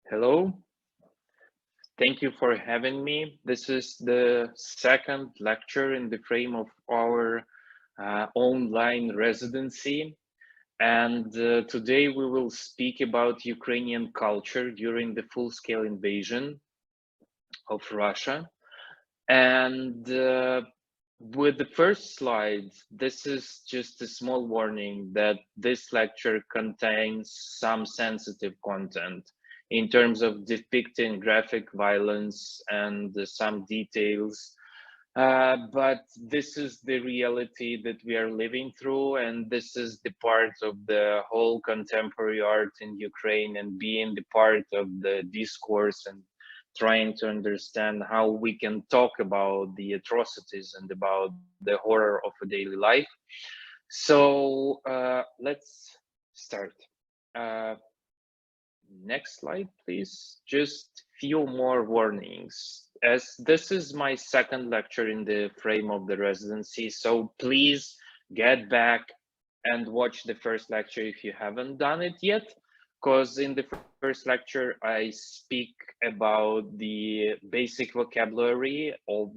Hello, thank you for having me. This is the second lecture in the frame of our online residency. And today we will speak about Ukrainian culture during the full-scale invasion of Russia. And with the first slide, this is just a small warning that this lecture contains some sensitive content in terms of depicting graphic violence and some details. But this is the reality that we are living through, and this is the part of the whole contemporary art in Ukraine, and being the part of the discourse and trying to understand how we can talk about the atrocities and about the horror of a daily life. So let's start. Uh, Next slide, please. Just few more warnings, as this is my second lecture in the frame of the residency. So please get back and watch the first lecture if you haven't done it yet, because in the first lecture, I speak about the basic vocabulary of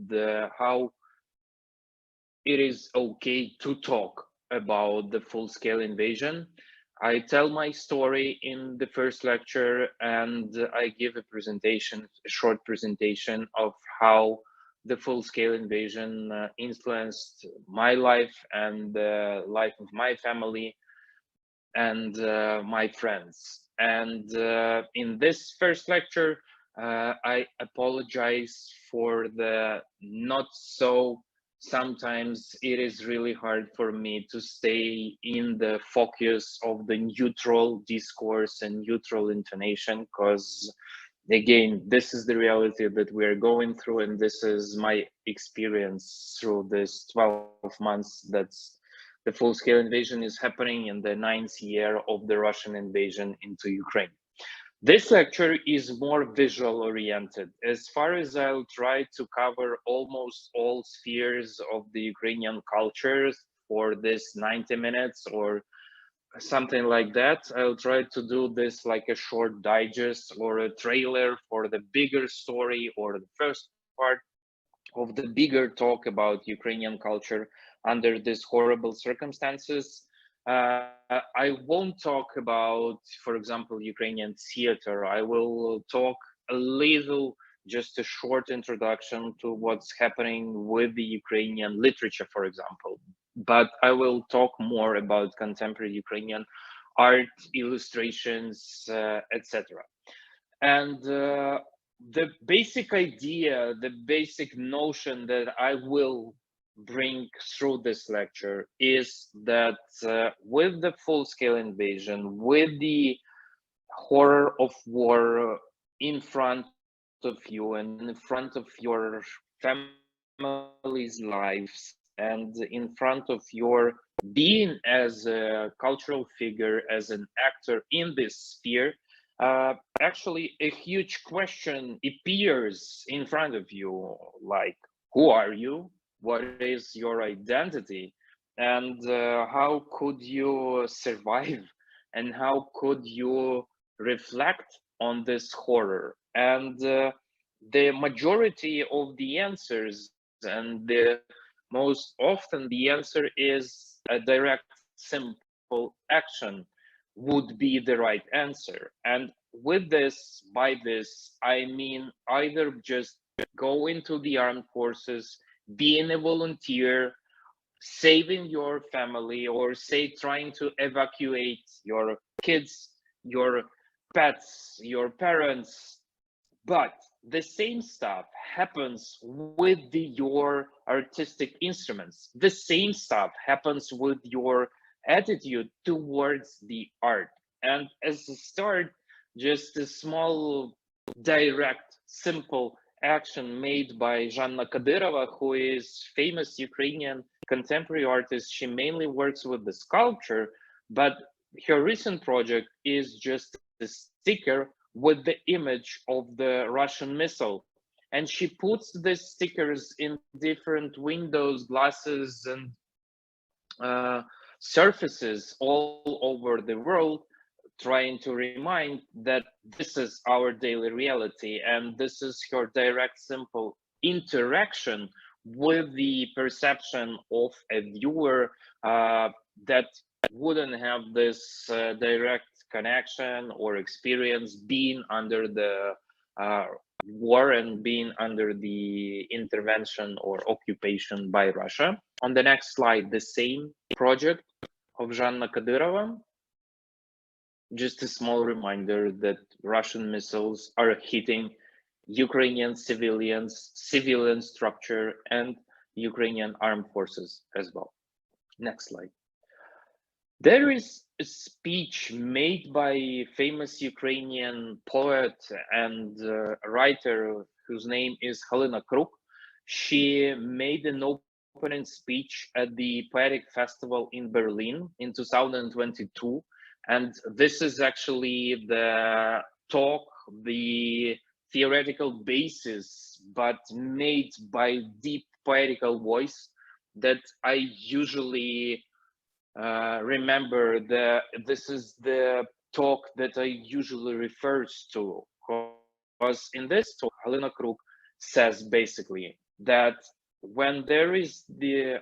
how it is okay to talk about the full-scale invasion. I tell my story in the first lecture, and I give a short presentation of how the full-scale invasion influenced my life and the life of my family and my friends. And in this first lecture, I apologize for the not so. Sometimes it is really hard for me to stay in the focus of the neutral discourse and neutral intonation, because again, this is the reality that we're going through, and this is my experience through this 12 months that's the full-scale invasion is happening in the 9th year of the Russian invasion into Ukraine. This lecture is more visual oriented. As far as I'll try to cover almost all spheres of the Ukrainian cultures for this 90 minutes or something like that, I'll try to do this like a short digest or a trailer for the bigger story or the first part of the bigger talk about Ukrainian culture under these horrible circumstances. I won't talk about, for example, Ukrainian theater. I will talk a little, just a short introduction to what's happening with the Ukrainian literature, for example. But I will talk more about contemporary Ukrainian art, illustrations, etc. And the basic idea, the basic notion that I will bring through this lecture is that with the full-scale invasion, with the horror of war in front of you and in front of your family's lives and in front of your being as a cultural figure, as an actor in this sphere, actually a huge question appears in front of you, like, who are you? What is your identity? And how could you survive? And how could you reflect on this horror? And the majority of the answers, and the most often the answer is a direct, simple action would be the right answer. And with this, by this, I mean either just go into the armed forces, being a volunteer, saving your family, or say trying to evacuate your kids, your pets, your parents. But the same stuff happens with your artistic instruments. The same stuff happens with your attitude towards the art. And as a start, just a small, direct, simple action made by Zhanna Kadyrova, who is famous Ukrainian contemporary artist. She mainly works with the sculpture, but her recent project is just a sticker with the image of the Russian missile. And she puts the stickers in different windows, glasses, and surfaces all over the world trying to remind that this is our daily reality, and this is her direct, simple interaction with the perception of a viewer that wouldn't have this direct connection or experience being under the war and being under the intervention or occupation by Russia. On the next slide, the same project of Zhanna Kadyrova. Just a small reminder that Russian missiles are hitting Ukrainian civilians, civilian structure, and Ukrainian armed forces as well. Next slide. There is a speech made by famous Ukrainian poet and writer whose name is Halina Kruk. She made an opening speech at the Poetic Festival in Berlin in 2022. And this is actually the talk, the theoretical basis, but made by deep poetical voice that I usually remember. This is the talk that I usually refers to, because in this talk, Halina Kruk says basically that when there is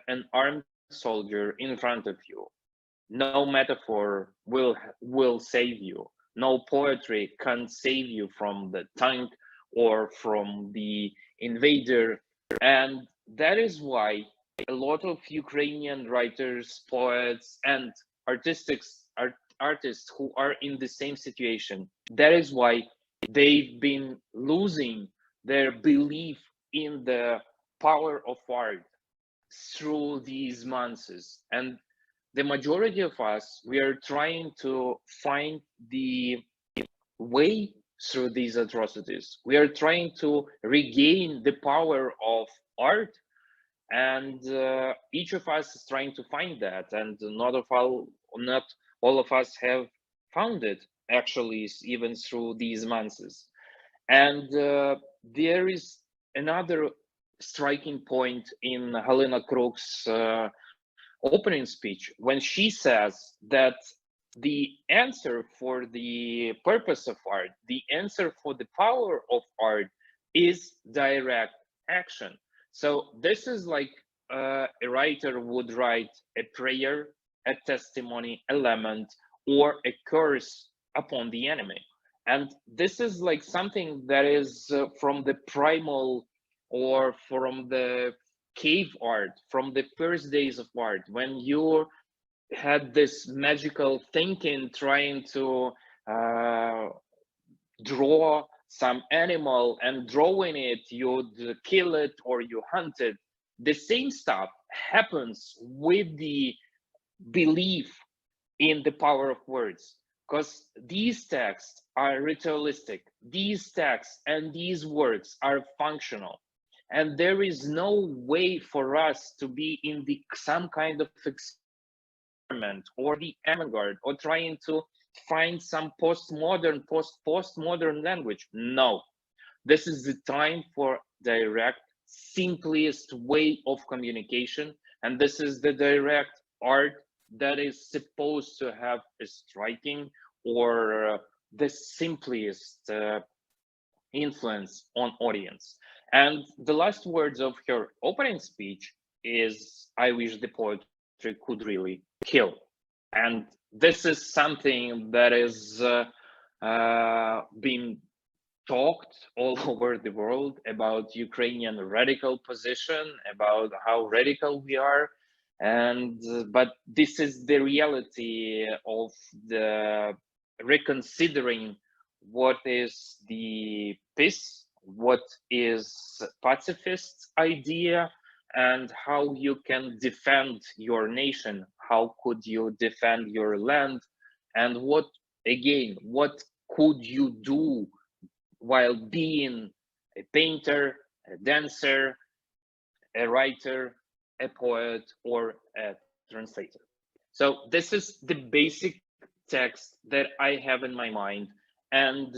an armed soldier in front of you, no metaphor will save you. No poetry can save you from the tank or from the invader. And that is why a lot of Ukrainian writers, poets, and artists who are in the same situation, that is why they've been losing their belief in the power of art through these months. And the majority of us, we are trying to find the way through these atrocities. We are trying to regain the power of art, and each of us is trying to find that, and not all of us have found it, actually, even through these months. And there is another striking point in Halina Kruk's opening speech, when she says that the answer for the purpose of art, the answer for the power of art, is direct action. So this is like a writer would write a prayer, a testimony, a lament, or a curse upon the enemy. And this is like something that is from the primal, or from the cave art, from the first days of art, when you had this magical thinking, trying to draw some animal, and drawing it, you'd kill it or you hunt it. The same stuff happens with the belief in the power of words, because these texts are ritualistic. These texts and these words are functional. And there is no way for us to be in some kind of experiment or the avant-garde, or trying to find some postmodern language. No, this is the time for direct, simplest way of communication. And this is the direct art that is supposed to have a striking or the simplest influence on audience. And the last words of her opening speech is, "I wish the poetry could really kill." And this is something that is being talked all over the world about Ukrainian radical position, about how radical we are. And but this is the reality of the reconsidering what is the peace, what is pacifist idea, and how you can defend your nation, how could you defend your land, and what could you do while being a painter, a dancer, a writer, a poet, or a translator. So this is the basic text that I have in my mind. And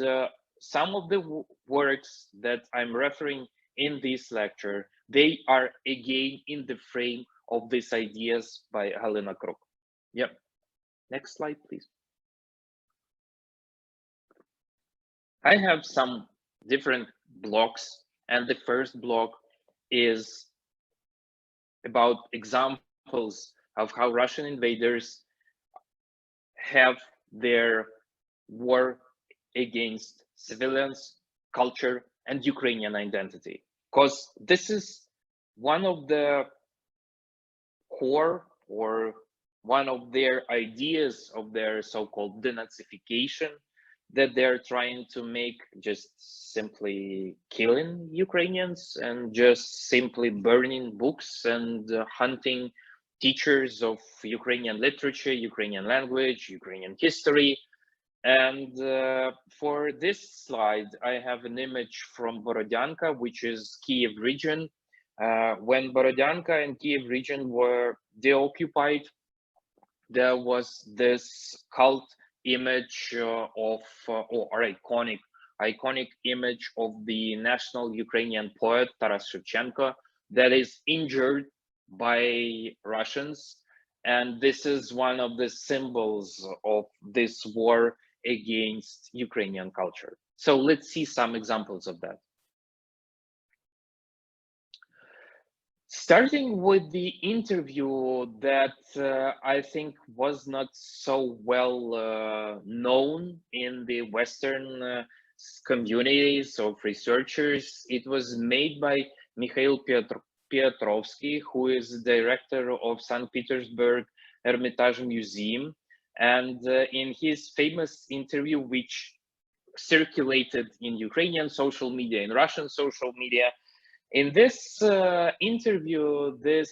some of the works that I'm referring in this lecture, they are again in the frame of these ideas by Halina Kruk. Yep. Next slide, please. I have some different blocks, and the first block is about examples of how Russian invaders have their war against civilians, culture, and Ukrainian identity. Because this is one of the core or one of their ideas of their so-called denazification that they're trying to make, just simply killing Ukrainians and just simply burning books and hunting teachers of Ukrainian literature, Ukrainian language, Ukrainian history. And for this slide, I have an image from Borodyanka, which is Kiev region. When Borodyanka and Kiev region were deoccupied, there was this cult image or iconic image of the national Ukrainian poet Taras Shevchenko that is injured by Russians. And this is one of the symbols of this war against Ukrainian culture. So let's see some examples of that. Starting with the interview that I think was not so well known in the Western communities of researchers, it was made by Mikhail Piotrovsky, who is director of St. Petersburg Hermitage Museum. And in his famous interview, which circulated in Ukrainian social media, in Russian social media, in this interview, this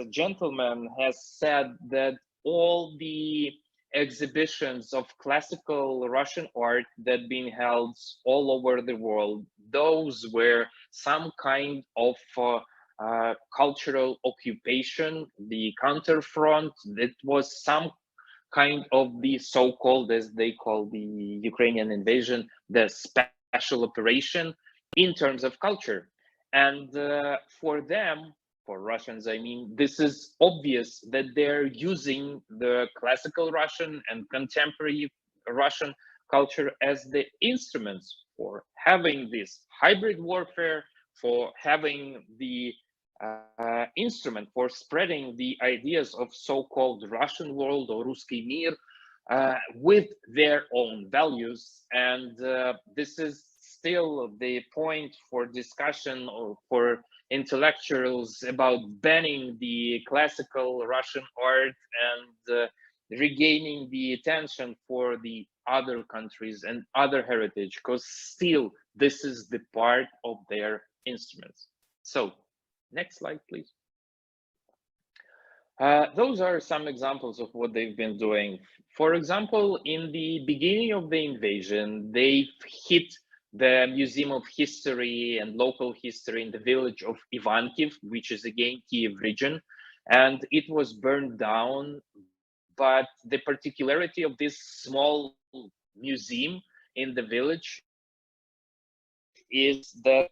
gentleman has said that all the exhibitions of classical Russian art that been held all over the world, those were some kind of cultural occupation, the counterfront, that was some kind of the so-called, as they call the Ukrainian invasion, the special operation in terms of culture. And for them, for Russians, I mean, this is obvious that they're using the classical Russian and contemporary Russian culture as the instruments for having this hybrid warfare, for having the instrument for spreading the ideas of so-called Russian world or Ruski Mir with their own values. And this is still the point for discussion or for intellectuals about banning the classical Russian art and regaining the attention for the other countries and other heritage, because still this is the part of their instruments. So next slide, please. Those are some examples of what they've been doing. For example, in the beginning of the invasion, they hit the Museum of History and Local History in the village of Ivankiv, which is again Kiev region, and it was burned down. But the particularity of this small museum in the village is that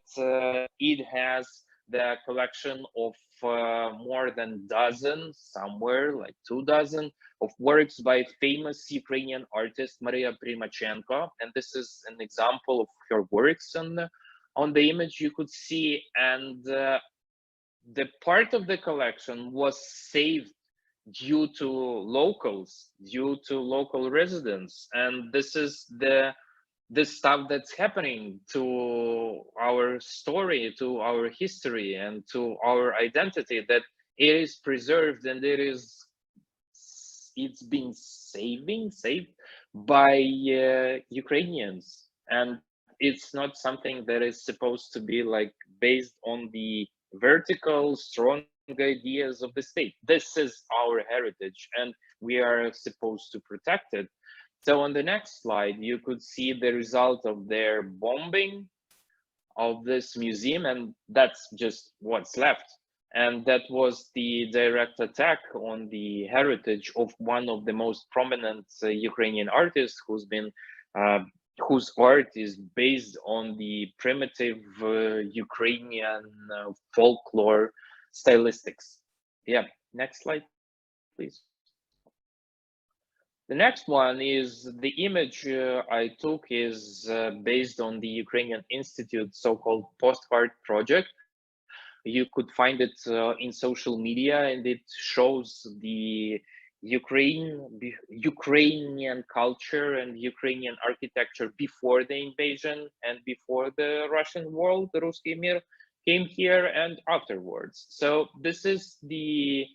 it has the collection of more than dozen, somewhere like 24, of works by famous Ukrainian artist Maria Primachenko, and this is an example of her works on the image you could see. And the part of the collection was saved due to locals, due to local residents, and this is the stuff that's happening to our story, to our history, and to our identity, that it is preserved and it's been saved by Ukrainians, and it's not something that is supposed to be like based on the vertical strong ideas of the state. This is our heritage and we are supposed to protect it. So on the next slide, you could see the result of their bombing of this museum, and that's just what's left. And that was the direct attack on the heritage of one of the most prominent Ukrainian artists whose art is based on the primitive Ukrainian folklore stylistics. Yeah, next slide, please. The next one is the image I took is based on the Ukrainian Institute so-called postcard project. You could find it in social media, and it shows the Ukrainian culture and Ukrainian architecture before the invasion and before the Russian world, the Ruski Mir, came here, and afterwards. So this is the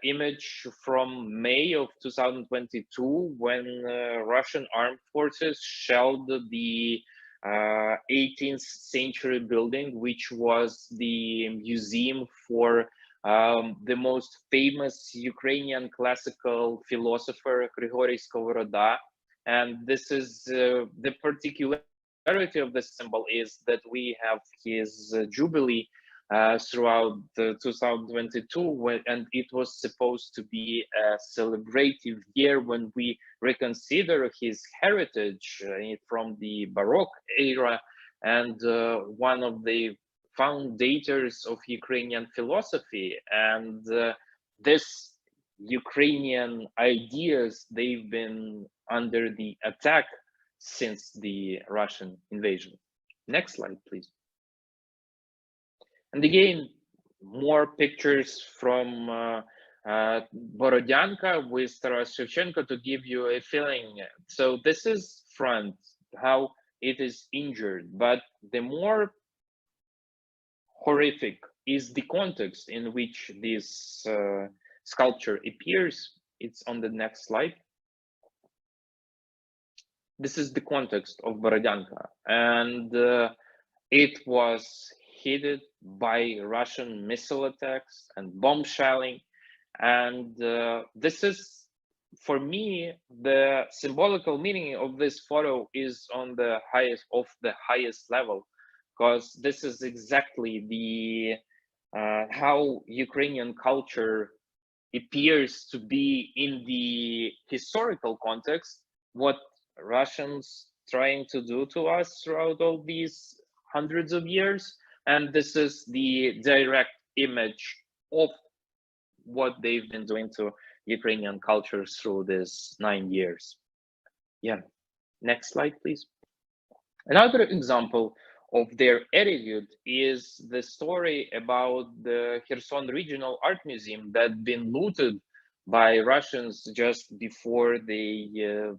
image from May of 2022 when Russian armed forces shelled the 18th century building, which was the museum for the most famous Ukrainian classical philosopher, Grigory Skovoroda. And this is the particularity of this symbol is that we have his jubilee throughout 2022, and it was supposed to be a celebrative year when we reconsider his heritage from the Baroque era, and one of the foundators of Ukrainian philosophy. And this Ukrainian ideas, they've been under the attack since the Russian invasion. Next slide, please. And again, more pictures from Borodyanka with Taras Shevchenko to give you a feeling. So this is front, how it is injured, but the more horrific is the context in which this sculpture appears. It's on the next slide. This is the context of Borodyanka, and it was hit by Russian missile attacks and bomb shelling. And this is, for me, the symbolical meaning of this photo is on the highest level, because this is exactly the how Ukrainian culture appears to be in the historical context, what Russians trying to do to us throughout all these hundreds of years. And this is the direct image of what they've been doing to Ukrainian culture through these 9 years. Yeah, next slide, please. Another example of their attitude is the story about the Kherson Regional Art Museum that been looted by Russians just before the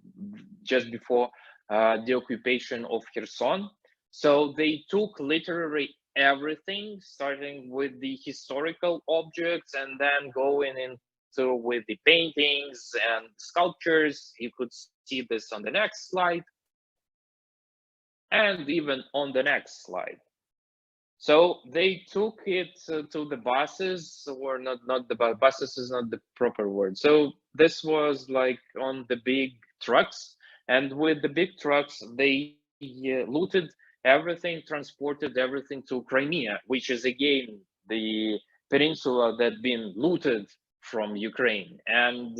occupation of Kherson. So they took literally everything, starting with the historical objects and then going into with the paintings and sculptures. You could see this on the next slide, and even on the next slide. So they took it to the buses, or not the buses is not the proper word. So this was like on the big trucks, and with the big trucks, they looted everything, transported everything to Crimea, which is again the peninsula that been looted from Ukraine. And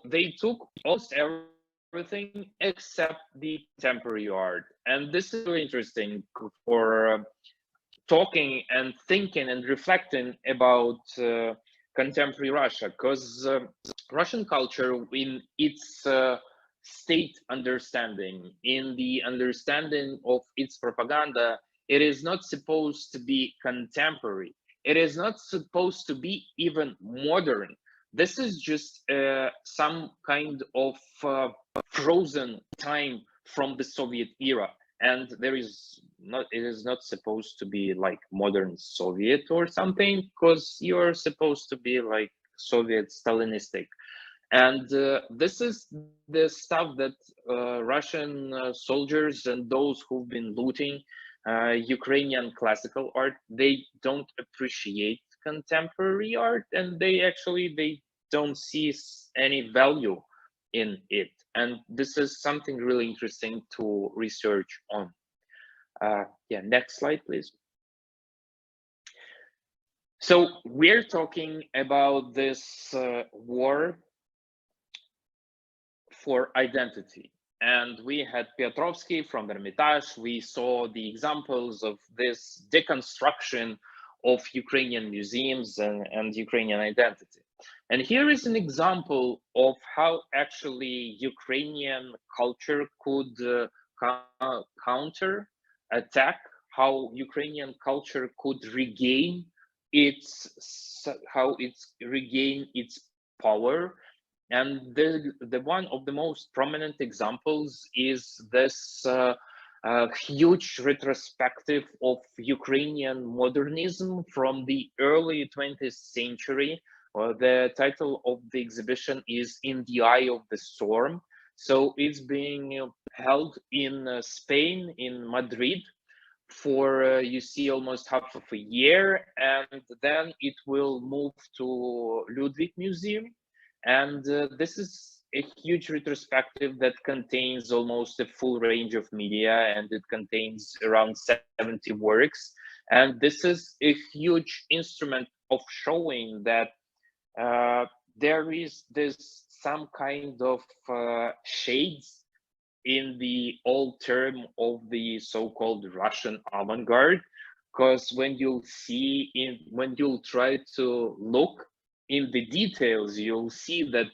they took almost everything except the contemporary art. And this is very interesting for talking and thinking and reflecting about contemporary Russia, because Russian culture in its state understanding, in the understanding of its propaganda, it is not supposed to be contemporary. It is not supposed to be even modern. This is just some kind of frozen time from the Soviet era. And it is not supposed to be like modern Soviet or something, because you're supposed to be like Soviet Stalinistic. And this is the stuff that Russian soldiers and those who've been looting Ukrainian classical art, they don't appreciate contemporary art, and they don't see any value in it. And this is something really interesting to research on. Yeah, next slide, please. So we're talking about this war for identity. And we had Piotrowski from Hermitage. We saw the examples of this deconstruction of Ukrainian museums and Ukrainian identity. And here is an example of how actually Ukrainian culture could counter attack, how Ukrainian culture could regain its power. And the one of the most prominent examples is this huge retrospective of Ukrainian modernism from the early 20th century. The title of the exhibition is In the Eye of the Storm. So it's being held in Spain, in Madrid, for you see almost half of a year, and then it will move to Ludwig Museum. And this is a huge retrospective that contains almost a full range of media, and it contains around 70 works. And this is a huge instrument of showing that there is this some kind of shades in the old term of the so-called Russian avant-garde, because when you'll try to look in the details, you'll see that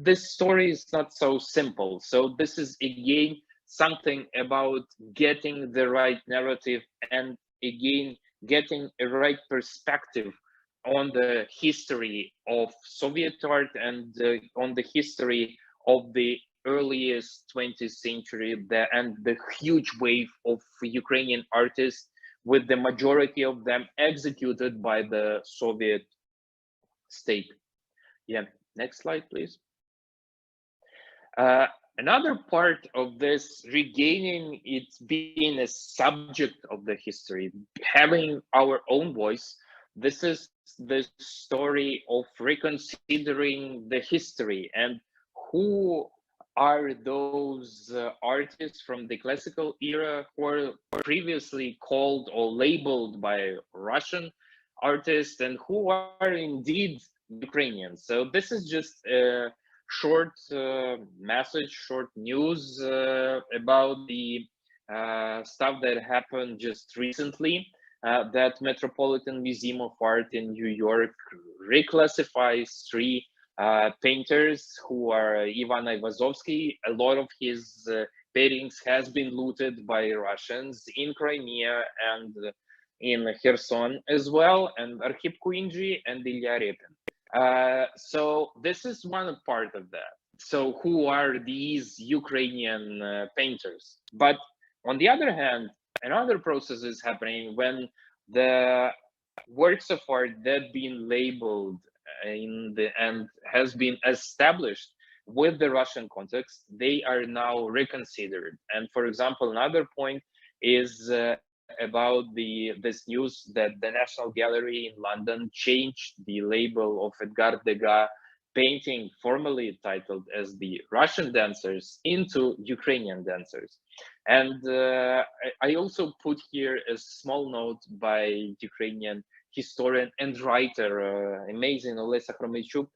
this story is not so simple. So this is again something about getting the right narrative, and again getting a right perspective on the history of Soviet art, and on the history of the earliest 20th century, and the huge wave of Ukrainian artists, with the majority of them executed by the Soviet state. Yeah, next slide, please. Another part of this regaining its being a subject of the history, having our own voice, this is the story of reconsidering the history and who are those artists from the classical era who were previously called or labeled by Russian artists, and who are indeed Ukrainians. So this is just a short message, short news about the stuff that happened just recently. That Metropolitan Museum of Art in New York reclassifies three painters who are Ivan Aivazovsky. A lot of his paintings has been looted by Russians in Crimea and in Kherson as well, and Arkhip Kuinji and Ilya Repin. So this is one part of that. So who are these Ukrainian painters? But on the other hand, another process is happening when the works of art that been labeled and has been established with the Russian context, they are now reconsidered. And for example, another point is about this news that the National Gallery in London changed the label of Edgar Degas painting formerly titled as the Russian Dancers into Ukrainian Dancers. And I also put here a small note by Ukrainian historian and writer, amazing Oleksandr Mykhed,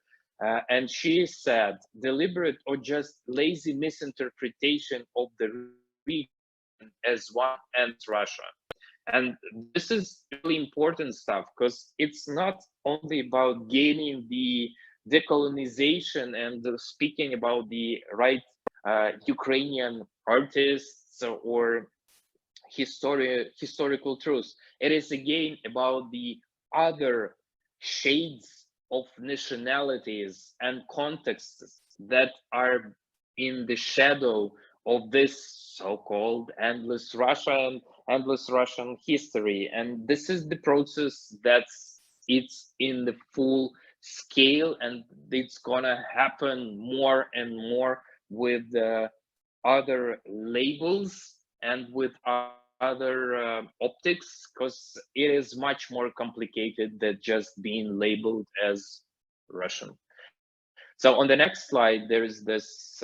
and she said, deliberate or just lazy misinterpretation of the region as one and Russia. And this is really important stuff, because it's not only about gaining the decolonization and speaking about the right Ukrainian artists or historical truths. It is again about the other shades of nationalities and contexts that are in the shadow of this so-called endless Russian history. And this is the process it's in the full scale, and it's gonna happen more and more with other labels and with other optics, because it is much more complicated than just being labeled as Russian. So on the next slide, there is this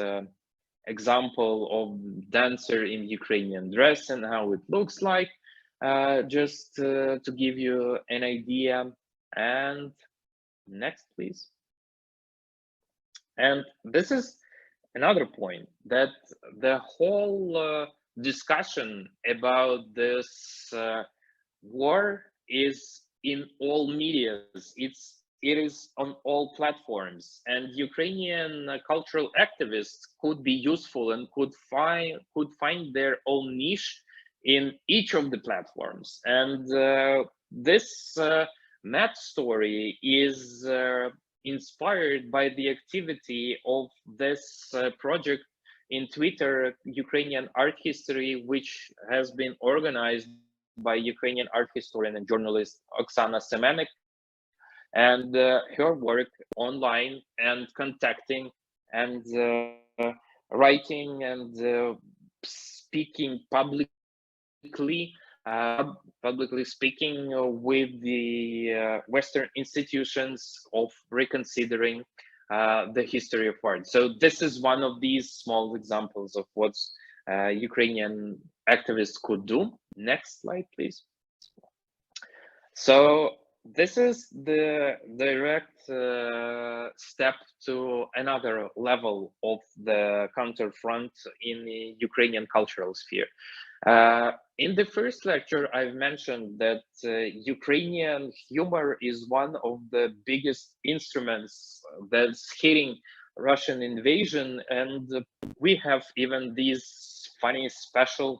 example of dancer in Ukrainian dress and how it looks like, just to give you an idea. And next, please. And this is another point, that the whole discussion about this war is in all medias. It's it is on all platforms, and Ukrainian cultural activists could be useful and could find their own niche in each of the platforms. And this map story is inspired by the activity of this project in Twitter, Ukrainian Art History, which has been organized by Ukrainian art historian and journalist Oksana Semenek, and her work online and contacting and writing and speaking publicly speaking with the Western institutions of reconsidering the history of art. So this is one of these small examples of what Ukrainian activists could do. Next slide, please. So this is the direct step to another level of the counterfront in the Ukrainian cultural sphere. In the first lecture, I've mentioned that Ukrainian humor is one of the biggest instruments that's hitting Russian invasion, and we have even these funny special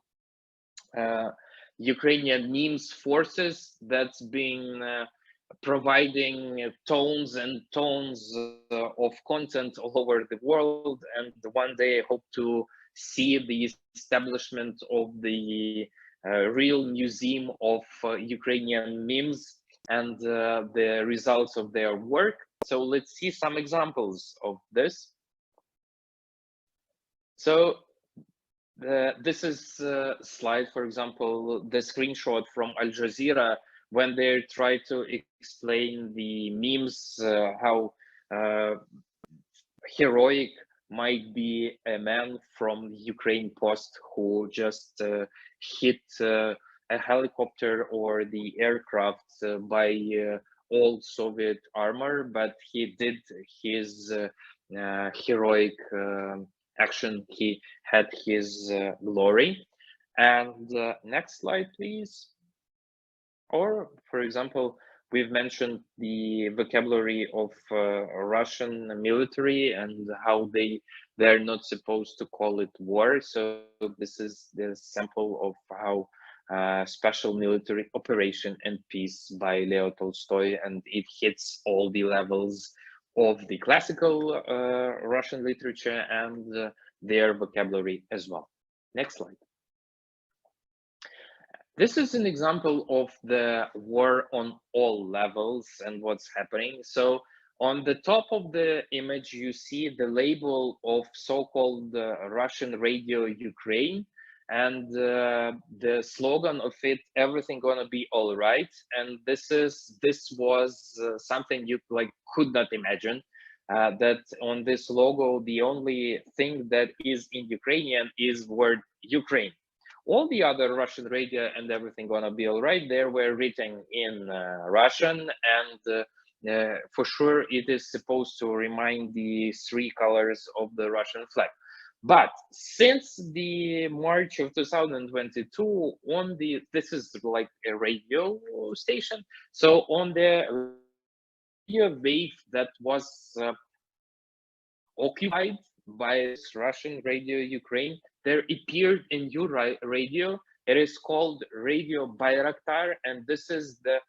Ukrainian memes forces that's been providing tones and tones of content all over the world. And one day I hope to see the establishment of the real museum of Ukrainian memes and the results of their work. So let's see some examples of this. So this is a slide, for example, the screenshot from Al Jazeera when they try to explain the memes, how heroic might be a man from Ukraine post who just hit a helicopter or the aircraft by old Soviet armor, but he did his heroic action. He had his glory. And next slide, please. Or, for example, we've mentioned the vocabulary of Russian military and how they're not supposed to call it war. So this is the sample of how special military operation and peace by Leo Tolstoy, and it hits all the levels of the classical Russian literature and their vocabulary as well. Next slide. This is an example of the war on all levels and what's happening. So on the top of the image, you see the label of so-called Russian Radio Ukraine, and the slogan of it, everything gonna be all right. And this was something you could not imagine, that on this logo, the only thing that is in Ukrainian is word Ukraine. All the other Russian radio and everything gonna be all right, they were written in Russian, and for sure it is supposed to remind the three colors of the Russian flag. But since the March of 2022, this is like a radio station, so on the radio wave that was occupied by this Russian Radio Ukraine, there appeared a new radio. It is called Radio Bayraktar, and this is the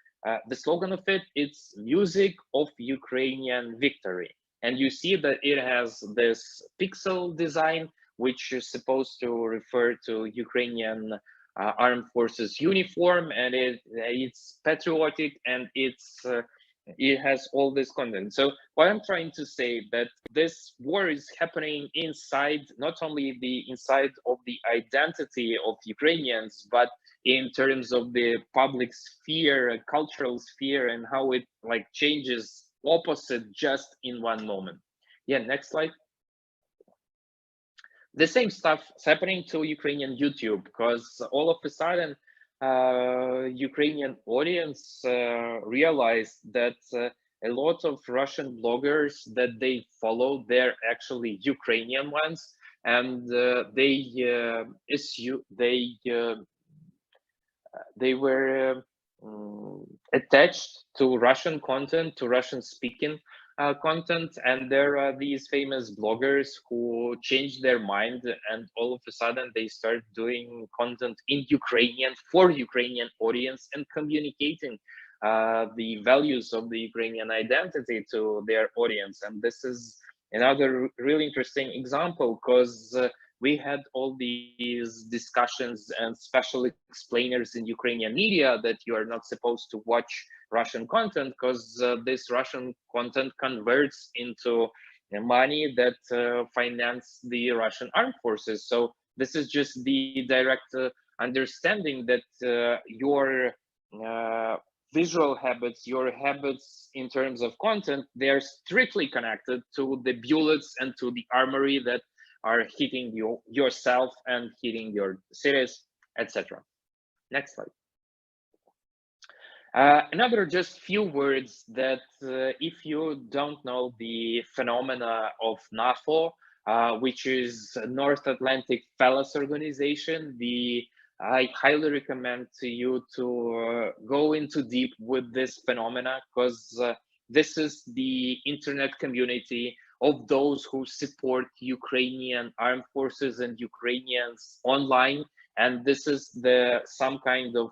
slogan of it. It's music of Ukrainian victory. And you see that it has this pixel design, which is supposed to refer to Ukrainian armed forces uniform, and it's patriotic, and it has all this content. So what I'm trying to say that this war is happening inside, not only the inside of the identity of Ukrainians, but in terms of the public sphere, cultural sphere, and how it changes opposite just in one moment. Yeah, next slide. The same stuff is happening to Ukrainian YouTube, because all of a sudden Ukrainian audience realized that a lot of Russian bloggers that they follow, they're actually Ukrainian ones, and they were attached to Russian content, to Russian speaking content. And there are these famous bloggers who changed their mind, and all of a sudden they start doing content in Ukrainian for Ukrainian audience and communicating the values of the Ukrainian identity to their audience. And this is another really interesting example, because we had all these discussions and special explainers in Ukrainian media that you are not supposed to watch Russian content, because this Russian content converts into money that finance the Russian armed forces. So this is just the direct understanding that your visual habits, your habits in terms of content, they are strictly connected to the bullets and to the armory that are hitting yourself and hitting your cities, etc. Next slide. Another just few words that if you don't know the phenomena of NAFO, which is North Atlantic Fellows Organization, I highly recommend to you to go into deep with this phenomena, because this is the internet community of those who support Ukrainian armed forces and Ukrainians online. And this is some kind of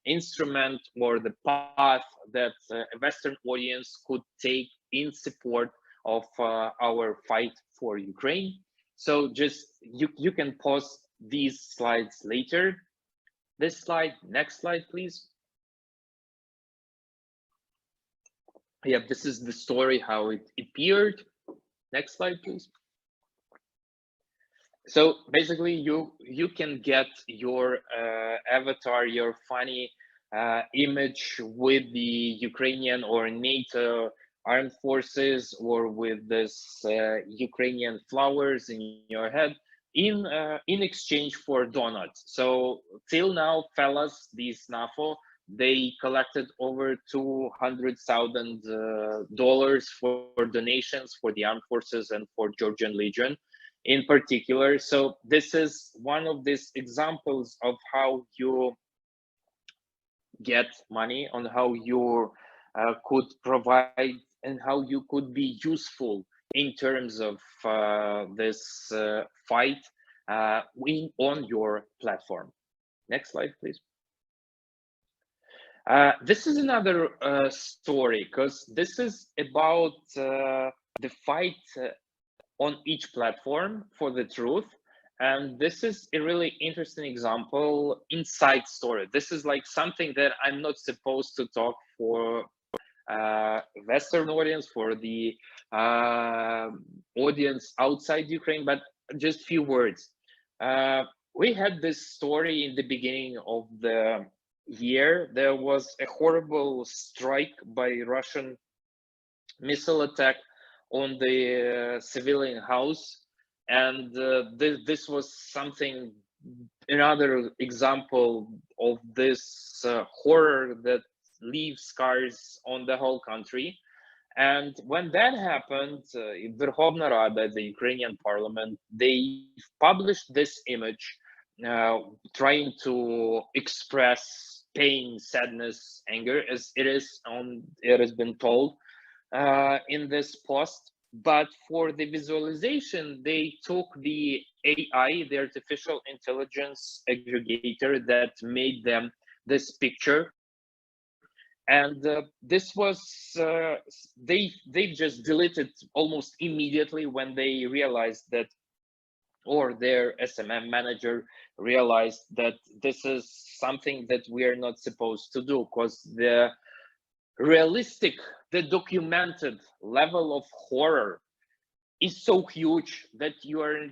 instrument or the path that a Western audience could take in support of our fight for Ukraine. So just you can pause these slides later. This slide, next slide, please. Yeah, this is the story, how it appeared. Next slide, please. So basically, you can get your avatar, your funny image with the Ukrainian or NATO armed forces, or with this Ukrainian flowers in your head, in exchange for donuts. So till now, fellas, these NAFO, they collected over $200,000 for donations for the armed forces and for Georgian Legion in particular. So this is one of these examples of how you get money, on how you could provide and how you could be useful in terms of this fight on your platform. Next slide, please. This is another story, because this is about the fight on each platform for the truth. And this is a really interesting example, inside story. This is like something that I'm not supposed to talk for Western audience, for the audience outside Ukraine, but just few words. We had this story in the beginning of the year. There was a horrible strike by Russian missile attack on the civilian house, and this was something, another example of this horror that leaves scars on the whole country. And when that happened, Verkhovna Rada, the Ukrainian parliament, they published this image trying to express pain, sadness, anger, as it has been told in this post. But for the visualization, they took the AI, the artificial intelligence aggregator that made them this picture. And this was, they just deleted almost immediately when they realized that, or their SMM manager realized that this is something that we are not supposed to do, because the realistic, the documented level of horror is so huge that you are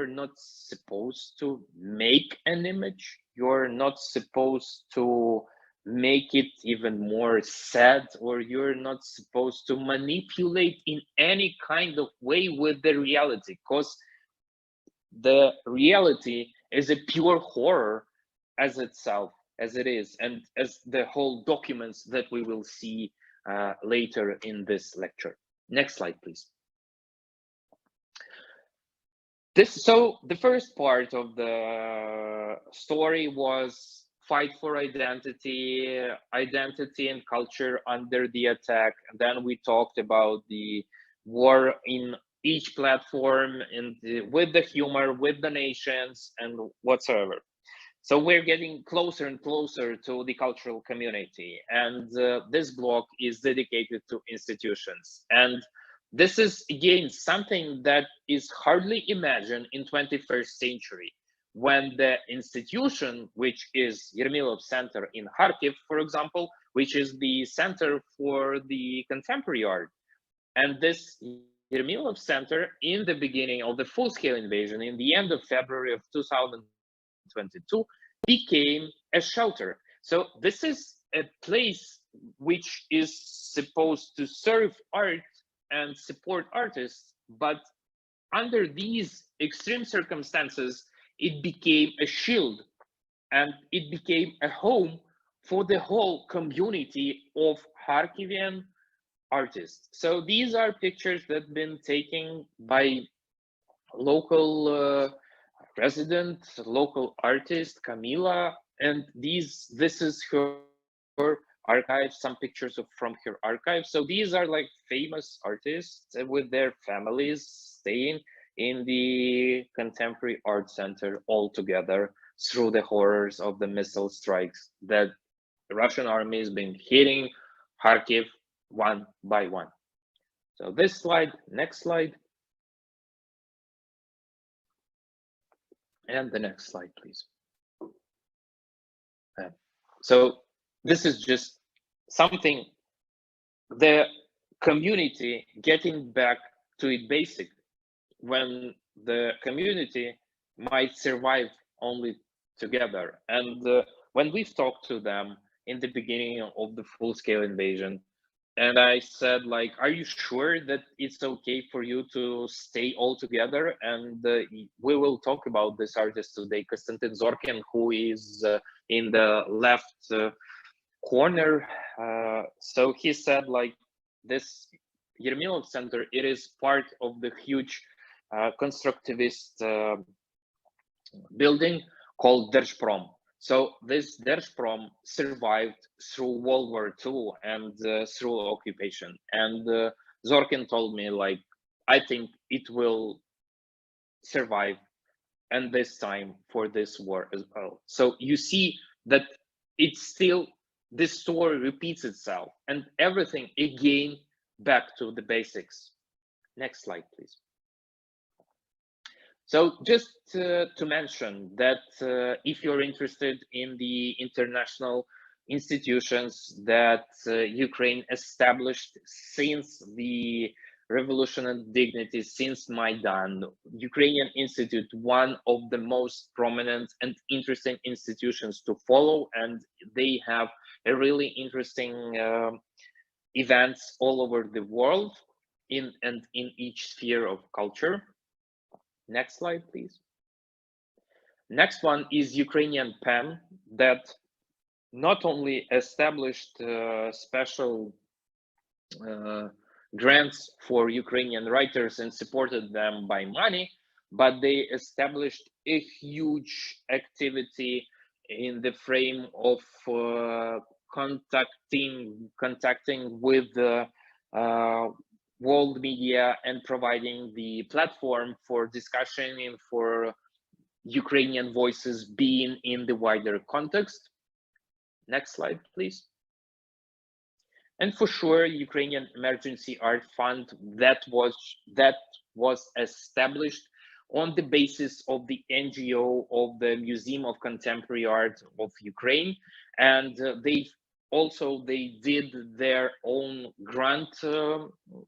not supposed to make an image. You're not supposed to make it even more sad, or you're not supposed to manipulate in any kind of way with the reality, because the reality is a pure horror as itself, as it is, and as the whole documents that we will see later in this lecture. Next slide, please. So the first part of the story was fight for identity, identity and culture under the attack. And then we talked about the war in each platform and with the humor, with the nations and whatsoever. So we're getting closer and closer to the cultural community. And this block is dedicated to institutions. And this is, again, something that is hardly imagined in 21st century, when the institution, which is Yermilov Center in Kharkiv, for example, which is the center for the contemporary art. And this Yermilov Center, in the beginning of the full-scale invasion, in the end of February of 2022, became a shelter. So this is a place which is supposed to serve art and support artists, but under these extreme circumstances, it became a shield and it became a home for the whole community of Kharkivian artists. So these are pictures that have been taken by local resident, local artist Camila, and this is her archive, some pictures from her archive. So these are like famous artists with their families staying in the Contemporary Art Center all together through the horrors of the missile strikes that the Russian army has been hitting Kharkiv one by one. So this slide, next slide. And the next slide, please. So this is just something, the community getting back to its basic, when the community might survive only together. And when we've talked to them in the beginning of the full-scale invasion, and I said, like, are you sure that it's okay for you to stay all together? And we will talk about this artist today, Konstantin Zorkin, who is in the left corner. So he said, like, this Yermilov Center, it is part of the huge constructivist building called Держпром. So this Держпром survived through World War II and through occupation. And Zorkin told me, like, I think it will survive, and this time for this war as well. So you see that it's still, this story repeats itself, and everything again back to the basics. Next slide, please. So just to mention that if you're interested in the international institutions that Ukraine established since the Revolution and Dignity, since Maidan, Ukrainian Institute, one of the most prominent and interesting institutions to follow, and they have a really interesting events all over the world in each sphere of culture. Next slide, please. Next one is Ukrainian PEN, that not only established special grants for Ukrainian writers and supported them by money, but they established a huge activity in the frame of contacting with the world media and providing the platform for discussion and for Ukrainian voices being in the wider context. Next slide, please. And for sure, Ukrainian Emergency Art Fund that was established on the basis of the NGO of the Museum of Contemporary Art of Ukraine, and they did their own grant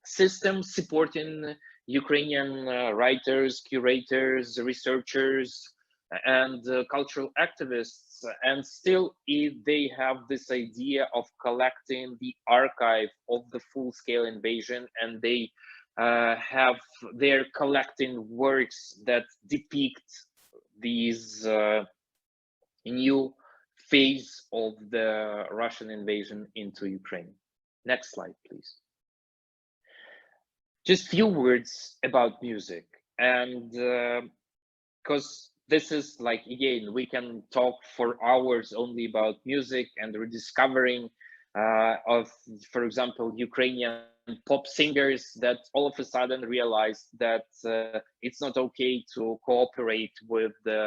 system supporting Ukrainian writers, curators, researchers, and cultural activists. And still, they have this idea of collecting the archive of the full-scale invasion, and they they're collecting works that depict these new phase of the Russian invasion into Ukraine. Next slide, please. Just few words about music, and because this is like, again, we can talk for hours only about music and rediscovering of, for example, Ukrainian pop singers that all of a sudden realized that it's not okay to cooperate with the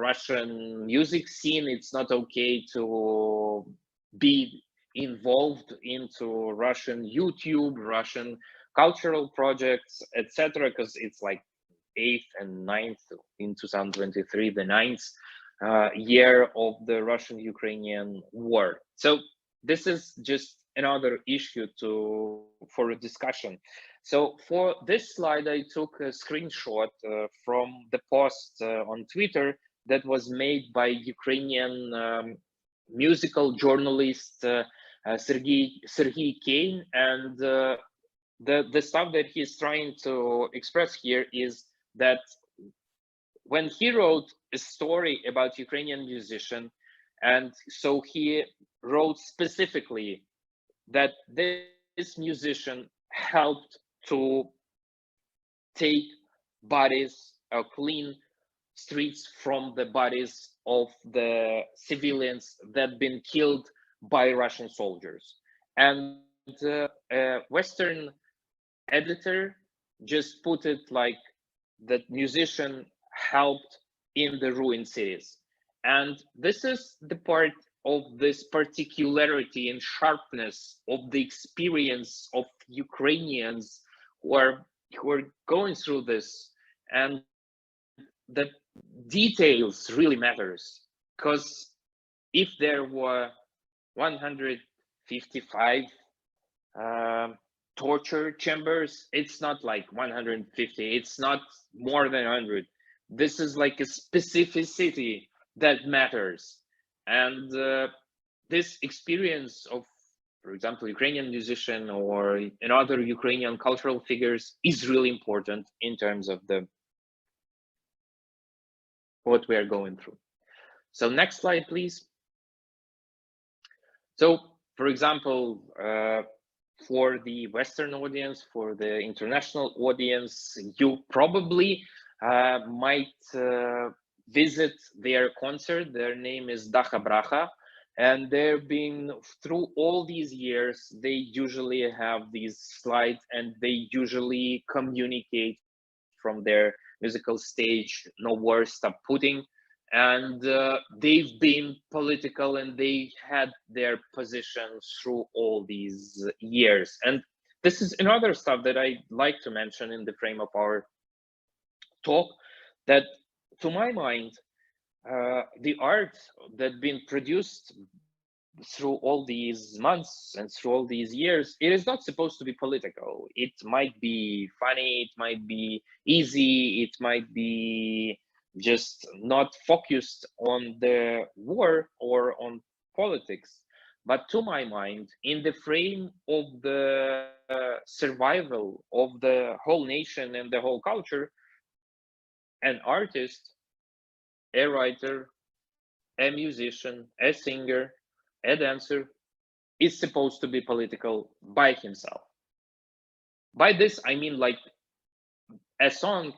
Russian music scene. It's not okay to be involved into Russian YouTube, Russian cultural projects, etc. Because it's like 8th and 9th in 2023, the 9th year of the Russian-Ukrainian war. So this is just another issue for a discussion. So for this slide, I took a screenshot from the post on Twitter that was made by Ukrainian musical journalist Sergei Kane, and the stuff that he's trying to express here is that when he wrote a story about Ukrainian musician, and so he wrote specifically that this musician helped to take bodies, clean streets from the bodies of the civilians that had been killed by Russian soldiers. And a Western editor just put it like that musician helped in the ruined cities. And this is the part of this particularity and sharpness of the experience of Ukrainians who are going through this, and the details really matters, because if there were 155 torture chambers, it's not like 150, it's not more than 100. This is like a specificity that matters. And this experience of, for example, Ukrainian musician or another Ukrainian cultural figures is really important in terms of what we are going through. So next slide, please. So, for example, for the Western audience, for the international audience, you probably might visit their concert. Their name is Dacha Bracha, and they've been through all these years. They usually have these slides, and they usually communicate from their musical stage, No Words Stop Pudding. And they've been political, and they had their positions through all these years. And this is another stuff that I'd like to mention in the frame of our talk, that to my mind, the art that's been produced through all these months and through all these years, it is not supposed to be political. It might be funny, it might be easy, it might be just not focused on the war or on politics. But to my mind, in the frame of the survival of the whole nation and the whole culture, an artist, a writer, a musician, a singer, a dancer is supposed to be political by himself. By this, I mean, like, a song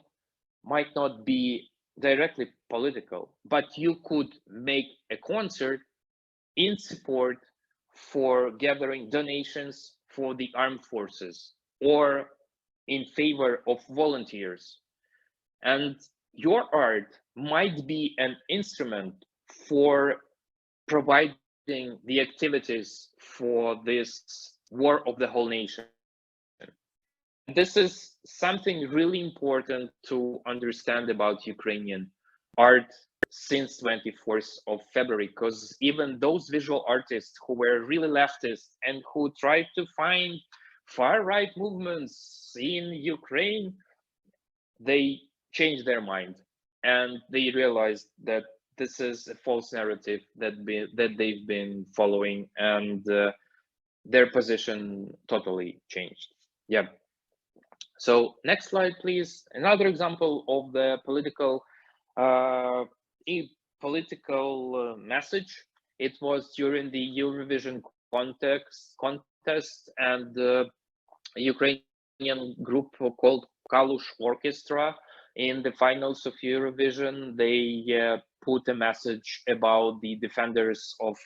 might not be directly political, but you could make a concert in support for gathering donations for the armed forces or in favor of volunteers. And your art might be an instrument for providing the activities for this war of the whole nation. This is something really important to understand about Ukrainian art since 24th of February, because even those visual artists who were really leftist and who tried to find far-right movements in Ukraine, they changed their mind and they realized that this is a false narrative that they've been following, and their position totally changed. Yeah. So next slide, please. Another example of the political message. It was during the Eurovision contest, and the Ukrainian group called Kalush Orchestra in the finals of Eurovision, they put a message about the defenders of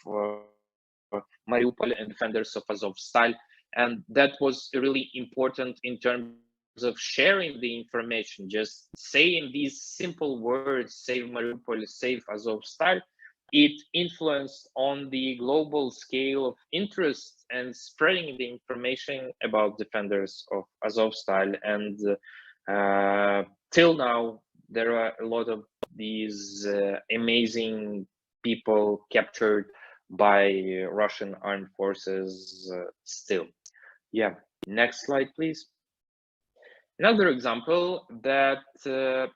Mariupol and defenders of Azovstal, and that was really important in terms of sharing the information. Just saying these simple words, save Mariupol, save Azovstal, it influenced on the global scale of interest and spreading the information about defenders of Azovstal. And till now, there are a lot of these amazing people captured by Russian armed forces still. Yeah, next slide, please. Another example that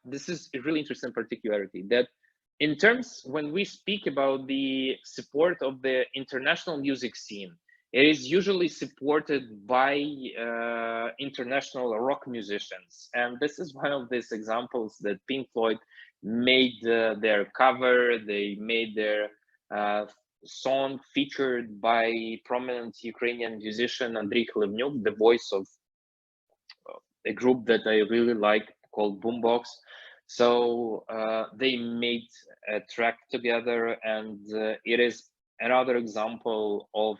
this is a really interesting particularity, that in terms, when we speak about the support of the international music scene, it is usually supported by international rock musicians. And this is one of these examples that Pink Floyd made their cover, they made their song featured by prominent Ukrainian musician Andrey Kurkov, the voice of a group that I really like called Boombox. So they made a track together, and it is another example of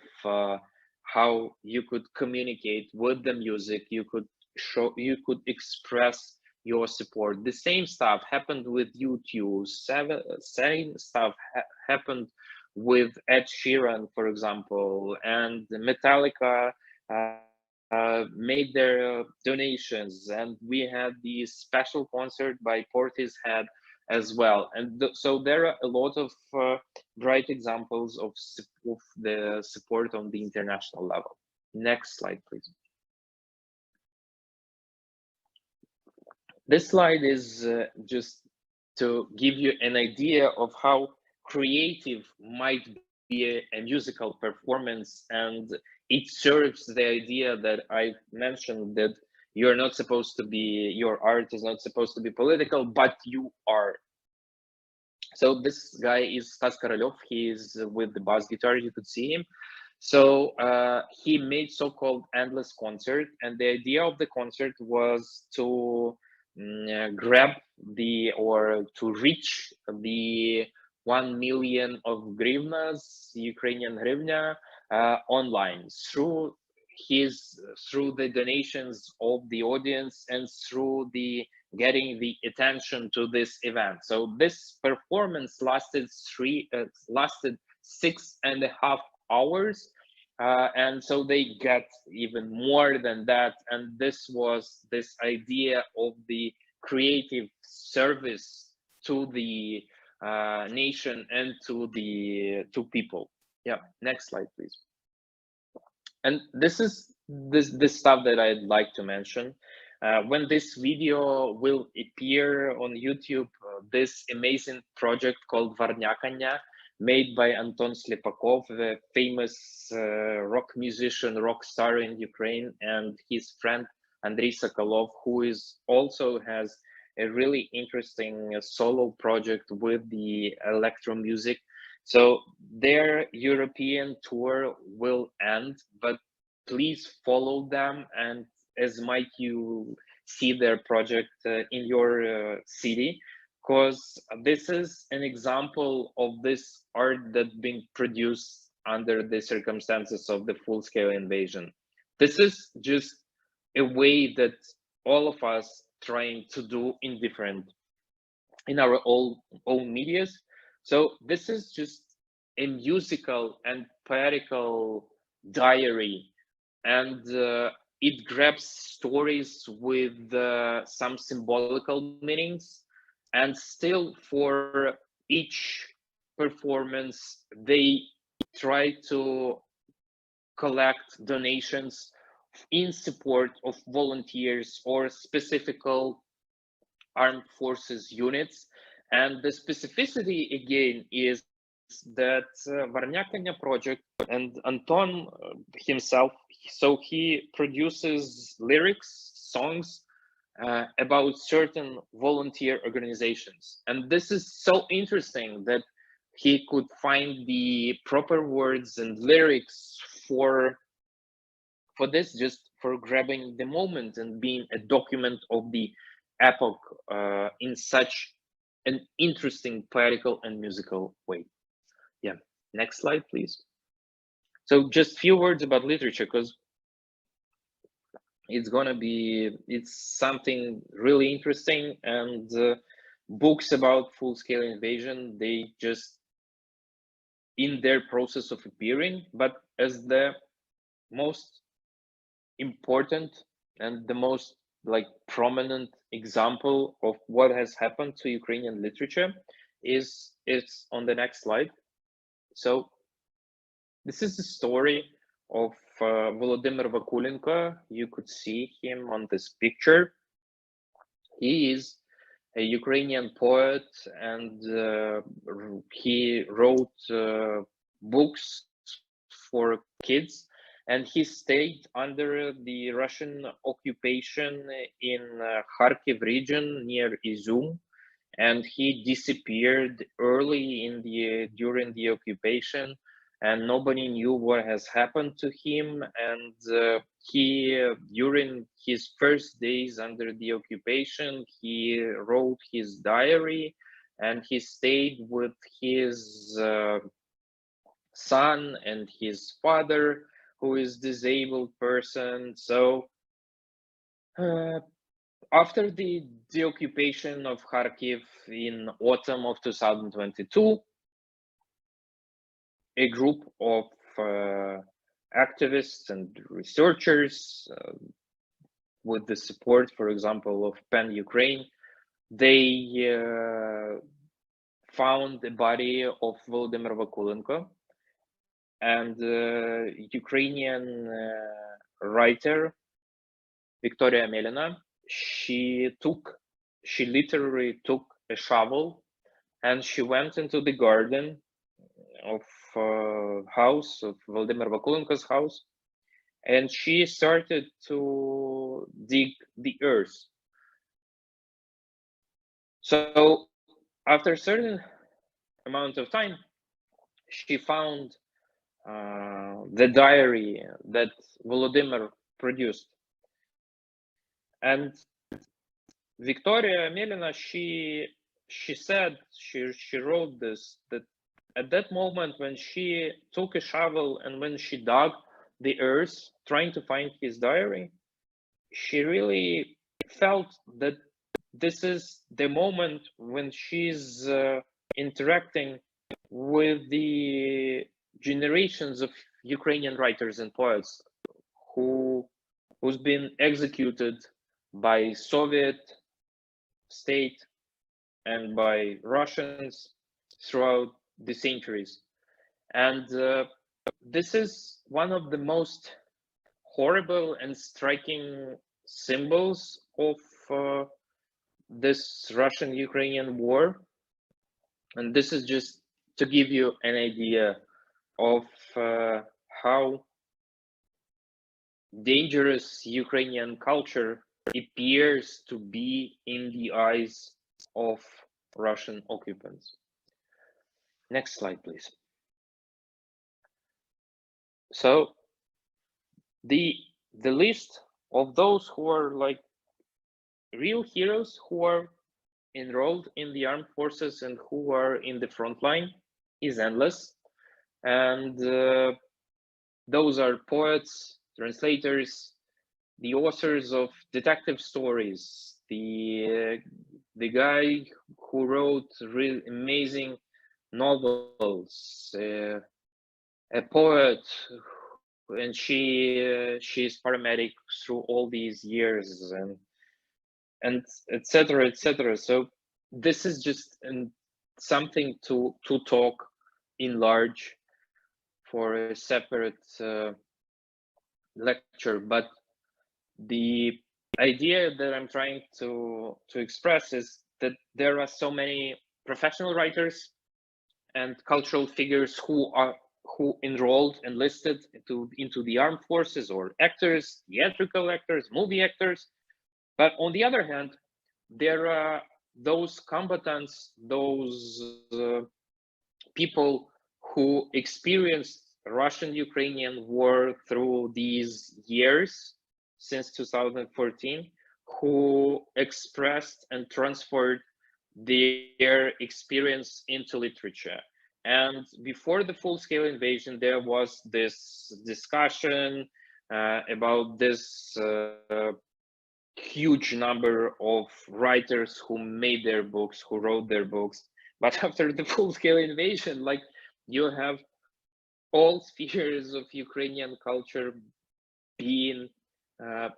how you could communicate with the music. You could express your support. The same stuff happened with U2. Same stuff happened with Ed Sheeran, for example, and Metallica made their donations, and we had the special concert by Portishead as well. And so there are a lot of bright examples of the support on the international level. Next slide, please. This slide is just to give you an idea of how creative might be a musical performance, and it serves the idea that I mentioned, that you're not supposed to be, your art is not supposed to be political, but you are. So this guy is Stas Korolev. He is with the bass guitar, you could see him. So he made so-called endless concert, and the idea of the concert was to grab the, or to reach the 1 million of hryvnias, Ukrainian hryvnia, online through the donations of the audience and through the getting the attention to this event. So this performance lasted 6.5 hours, and so they got even more than that. And this was this idea of the creative service to the nation and to people. Yeah, next slide, please. And this is this stuff that I'd like to mention. When this video will appear on YouTube, this amazing project called Varnyakanya, made by Anton Slepakov, a famous rock musician, rock star in Ukraine, and his friend Andrey Sokolov, who also has a really interesting solo project with the electro music. So their European tour will end, but please follow them, and as might you see their project in your city, because this is an example of this art that's being produced under the circumstances of the full-scale invasion. This is just a way that all of us trying to do in our own medias. So this is just a musical and poetical diary, and it grabs stories with some symbolical meanings, and still for each performance they try to collect donations in support of volunteers or specific armed forces units. And the specificity again is that Varnyakanya project and Anton himself, so he produces lyrics, songs about certain volunteer organizations. And this is so interesting that he could find the proper words and lyrics for this, just for grabbing the moment and being a document of the epoch in such an interesting poetical and musical way. Yeah, next slide, please. So just few words about literature, because it's something really interesting, and books about full-scale invasion, they just in their process of appearing, but as the most important and the most like prominent example of what has happened to Ukrainian literature is on the next slide. So this is the story of Volodymyr Vakulenko. You could see him on this picture. He is a Ukrainian poet, and he wrote books for kids, and he stayed under the Russian occupation in Kharkiv region near Izum, and he disappeared early during the occupation, and nobody knew what has happened to him. And he during his first days under the occupation, he wrote his diary, and he stayed with his son and his father, who is disabled person. So after the occupation of Kharkiv in autumn of 2022, a group of activists and researchers, with the support, for example, of PEN Ukraine, they found the body of Volodymyr Vakulenko, and Ukrainian writer Victoria Amelina, she literally took a shovel, and she went into the garden of house of Volodymyr Vakulenko's house, and she started to dig the earth. So after a certain amount of time, she found the diary that Volodymyr produced. And Victoria Amelina, she said, she wrote this, that at that moment when she took a shovel and when she dug the earth trying to find his diary, she really felt that this is the moment when she's interacting with the generations of Ukrainian writers and poets who's been executed by Soviet state and by Russians throughout the centuries. And this is one of the most horrible and striking symbols of this Russian-Ukrainian war. And this is just to give you an idea of how dangerous Ukrainian culture appears to be in the eyes of Russian occupants. Next slide, please. So the list of those who are like real heroes, who are enrolled in the armed forces and who are in the front line, is endless. And those are poets, translators, the authors of detective stories, the guy who wrote really amazing novels, a poet, and she's paramedic through all these years, and etc., etc. So this is just something to talk in large for a separate lecture, but the idea that I'm trying to express is that there are so many professional writers and cultural figures who enrolled, enlisted into the armed forces, or actors, theatrical actors, movie actors. But on the other hand, there are those combatants, those people who experienced Russian-Ukrainian war through these years since 2014, who expressed and transferred their experience into literature. And before the full-scale invasion, there was this discussion about this huge number of writers who made their books, who wrote their books. But after the full-scale invasion, like, you have all spheres of Ukrainian culture being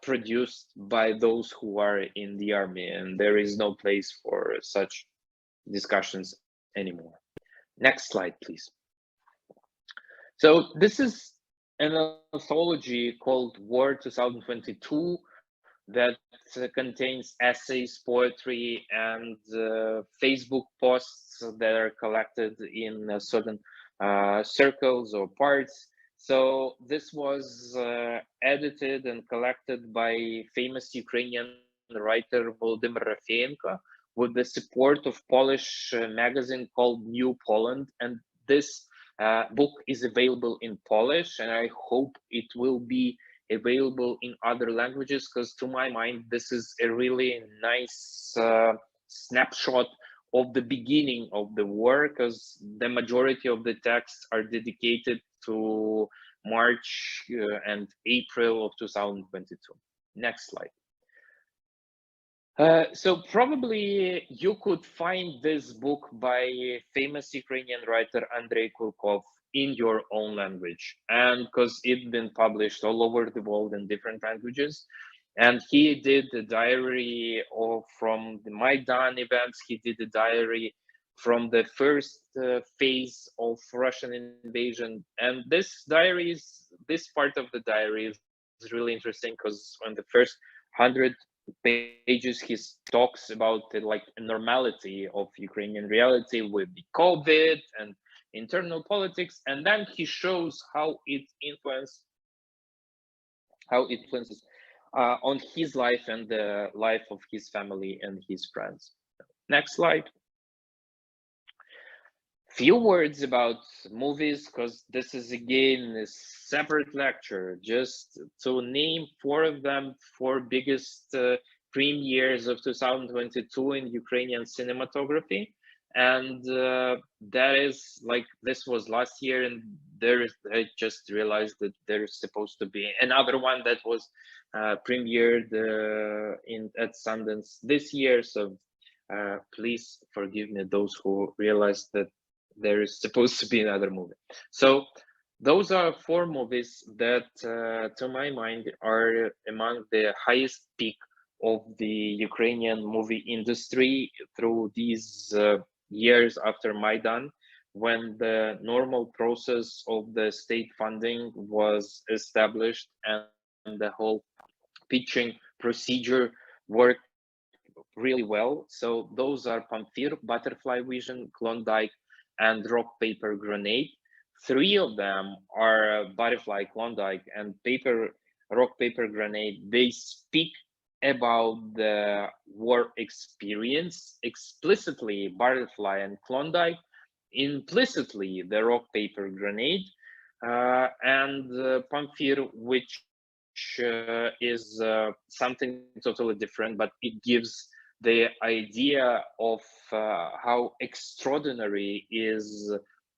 produced by those who are in the army, and there is no place for such discussions anymore. Next slide, please. So this is an anthology called War 2022 that contains essays, poetry, and Facebook posts that are collected in certain circles or parts. So this was edited and collected by famous Ukrainian writer Volodymyr Rafeenko with the support of Polish magazine called New Poland. And this book is available in Polish, and I hope it will be available in other languages, because to my mind, this is a really nice snapshot of the beginning of the war, because the majority of the texts are dedicated to March and April of 2022. Next slide. So probably you could find this book by famous Ukrainian writer Andrey Kurkov in your own language, and because it's been published all over the world in different languages. And he did the diary from the Maidan events. He did the diary from the first phase of Russian invasion. And this part of the diary is really interesting, because on the first 100 pages he talks about the normality of Ukrainian reality with the COVID and internal politics, and then he shows how it influences on his life and the life of his family and his friends. Next slide. Few words about movies, because this is again a separate lecture, just to name four of them, four biggest premieres of 2022 in Ukrainian cinematography. And that is this was last year, and I just realized that there's supposed to be another one that was premiered at Sundance this year. So please forgive me, those who realized that there is supposed to be another movie. So those are four movies that, to my mind, are among the highest peak of the Ukrainian movie industry through these years after Maidan, when the normal process of the state funding was established and the whole pitching procedure worked really well. So those are Pamphir, Butterfly Vision, Klondike, and Rock, Paper, Grenade. Three of them are Butterfly, Klondike, and Rock, Paper, Grenade. They speak about the war experience explicitly, Butterfly and Klondike, implicitly the Rock, Paper, Grenade, and Pamphir, which is something totally different, but it gives the idea of how extraordinary is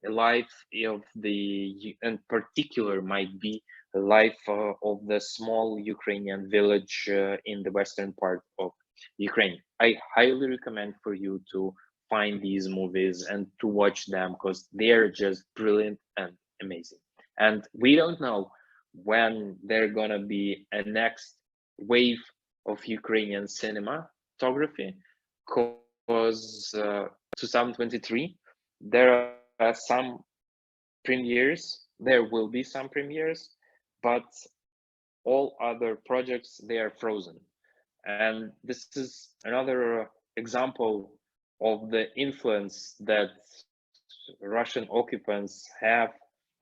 a life of in particular might be the life of the small Ukrainian village in the western part of Ukraine. I highly recommend for you to find these movies and to watch them, because they're just brilliant and amazing. And we don't know when they're gonna be a next wave of Ukrainian cinematography, because 2023 there are some premieres, there will be some premieres, but all other projects, they are frozen. And this is another example of the influence that Russian occupants have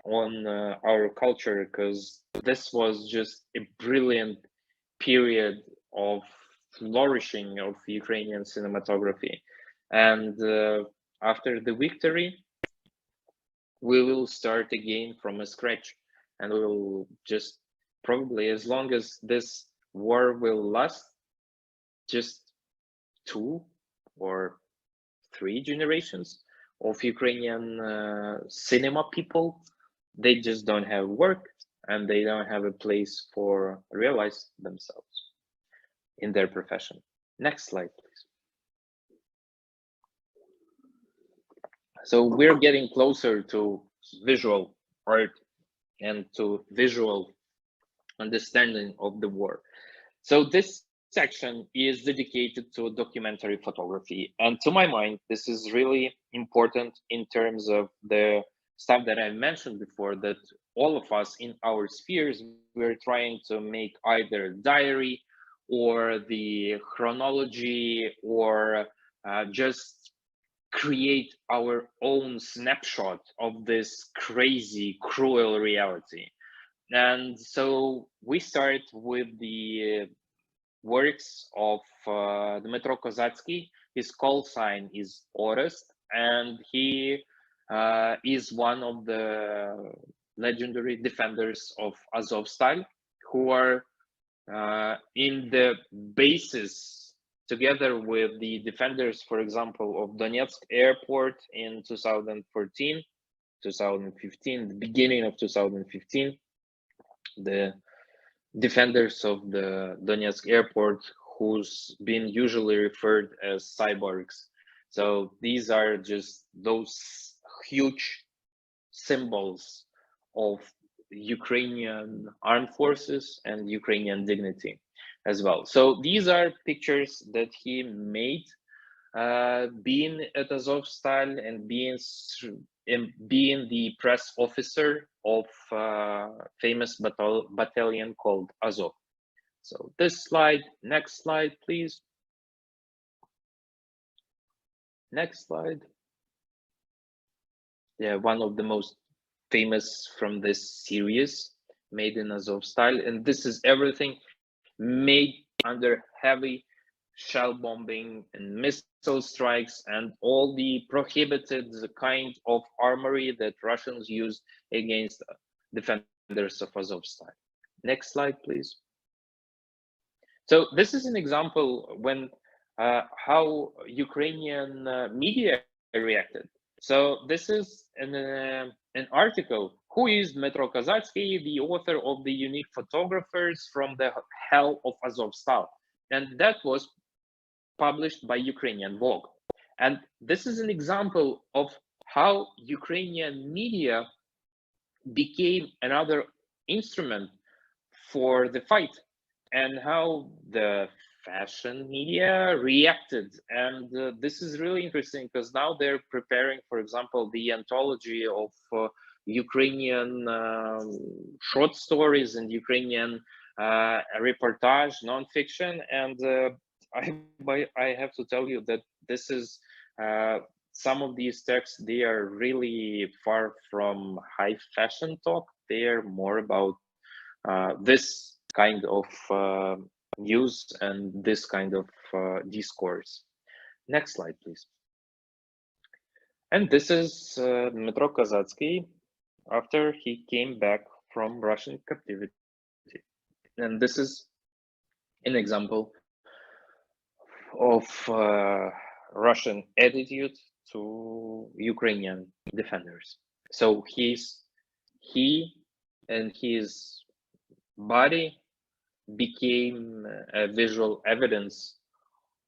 on our culture, because this was just a brilliant period of flourishing of Ukrainian cinematography. And after the victory, we will start again from scratch, and we will just probably, as long as this war will last, just 2 or 3 generations of Ukrainian cinema people. They just don't have work and they don't have a place for realize themselves in their profession. Next slide, please. So we're getting closer to visual art and to visual understanding of the war. So this section is dedicated to documentary photography. And to my mind, this is really important in terms of the stuff that I mentioned before, that all of us in our spheres, we're trying to make either diary or the chronology or just create our own snapshot of this crazy, cruel reality. And so we start with the works of Dmytro Kozatsky. His call sign is Orest, and he is one of the legendary defenders of Azovstal, who are in the basis together with the defenders, for example, of Donetsk airport in 2014, 2015, the beginning of 2015, the defenders of the Donetsk airport, who's been usually referred as cyborgs. So these are just those huge symbols of Ukrainian armed forces and Ukrainian dignity as well. So these are pictures that he made being at Azovstal and being the press officer of famous battalion called Azov. So this slide, next slide, please. Next slide. Yeah, one of the most famous from this series, made in Azovstal, and this is everything made under heavy shell bombing and missile strikes and all the prohibited kind of armory that Russians use against defenders of Azovstal. Next slide, please. So this is an example when how Ukrainian media reacted. So this is an article. Who is Dmytro Kozatsky, the author of the unique photographers from the hell of Azovstal? And that was published by Ukrainian Vogue. And this is an example of how Ukrainian media became another instrument for the fight, and how the fashion media reacted. And this is really interesting because now they're preparing, for example, the anthology of Ukrainian short stories and Ukrainian reportage, nonfiction. And I have to tell you that this is some of these texts, they are really far from high fashion talk. They are more about this kind of news and this kind of discourse. Next slide, please. And this is Dmytro Kozatsky after he came back from Russian captivity. And this is an example of Russian attitude to Ukrainian defenders. So he and his body became a visual evidence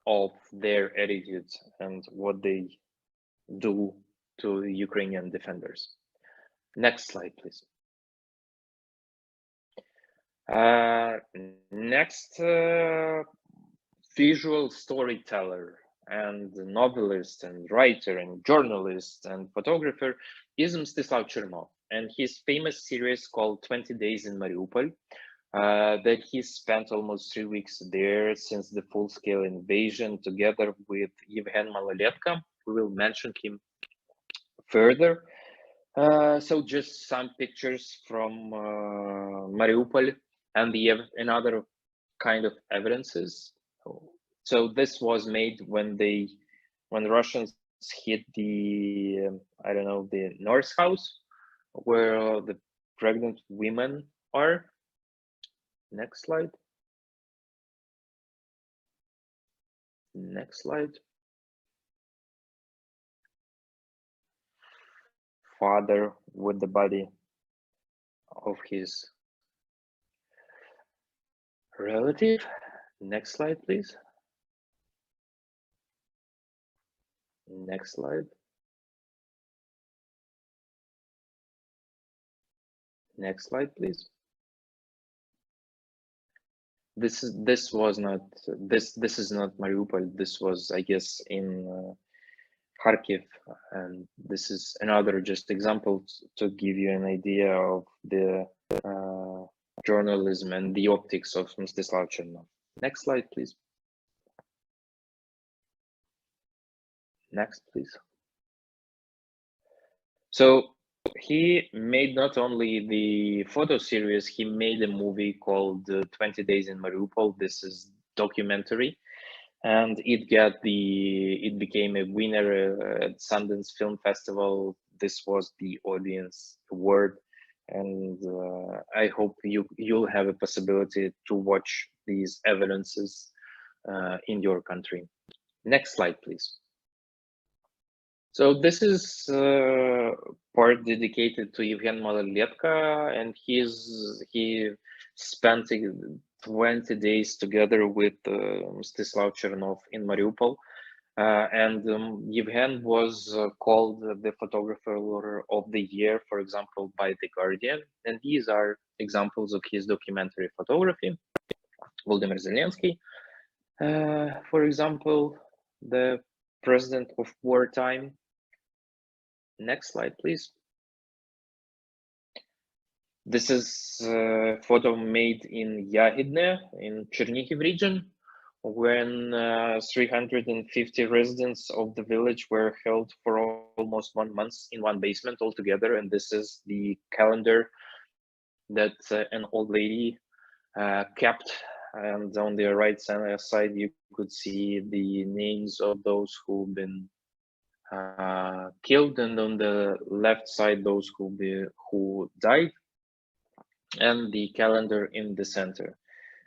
of their attitude and what they do to the Ukrainian defenders. Next slide, please. Next visual storyteller and novelist and writer and journalist and photographer is Mstislav Chernov, and his famous series called 20 Days in Mariupol, that he spent almost 3 weeks there since the full-scale invasion, together with Yevhen Maloletka. We will mention him further. So just some pictures from Mariupol and another kind of evidences. So this was made when the Russians hit the I don't know, the North House, where the pregnant women are. Next slide. Next slide. Father with the body of his relative. Next slide, please. Next slide. Next slide, please. This is not Mariupol. This was, I guess, in Kharkiv, and this is another just example to give you an idea of the journalism and the optics of Mstislav Chernov. Next slide, please. Next, please. So he made not only the photo series, he made a movie called 20 Days in Mariupol. This is documentary, and it became a winner at Sundance Film Festival. This was the audience award, and I hope you'll have a possibility to watch these evidences in your country. Next slide, please. So this is part dedicated to Yevhen Malolietka, and he spent 20 days together with Mstislav Chernov in Mariupol, and Yevhen was called the photographer of the year, for example, by The Guardian, and these are examples of his documentary photography. Volodymyr Zelensky, for example, the president of wartime. Next slide, please. This is a photo made in Yahidne in Chernihiv region, when 350 residents of the village were held for almost 1 month in one basement altogether. And this is the calendar that an old lady kept. And on the right side, you could see the names of those who've been killed, and on the left side those who died, and the calendar in the center.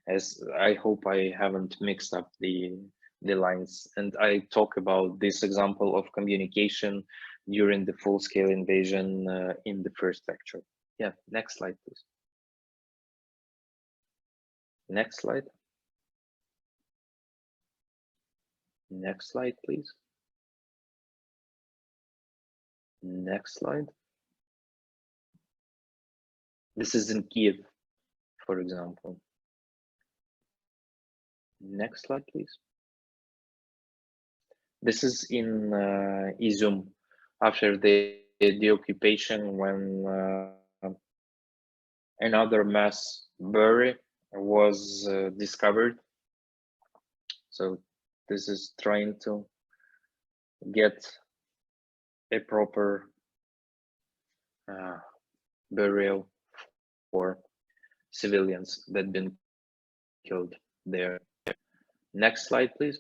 As I hope I haven't mixed up the lines, and I talk about this example of communication during the full-scale invasion in the first lecture. Yeah, next slide, please. Next slide. Next slide, please. Next slide. This is in Kiev, for example. Next slide, please. This is in Izum after the occupation, when another mass burial was discovered. So this is trying to get a proper burial for civilians that been killed there. Next slide, please.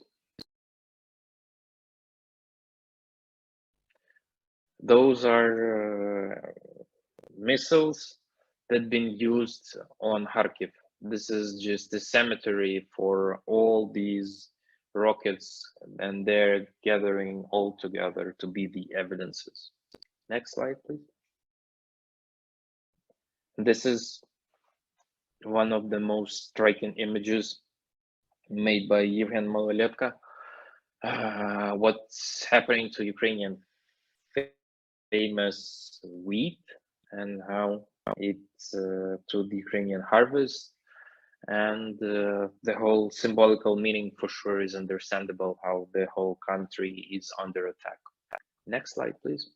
Those are missiles that been used on Kharkiv. This is just a cemetery for all these rockets, and they're gathering all together to be the evidences. Next slide, please. This is one of the most striking images made by Yevhen Malolietka. What's happening to Ukrainian famous wheat, and how it's to the Ukrainian harvest, and the whole symbolical meaning for sure is understandable, how the whole country is under attack. Next slide, please.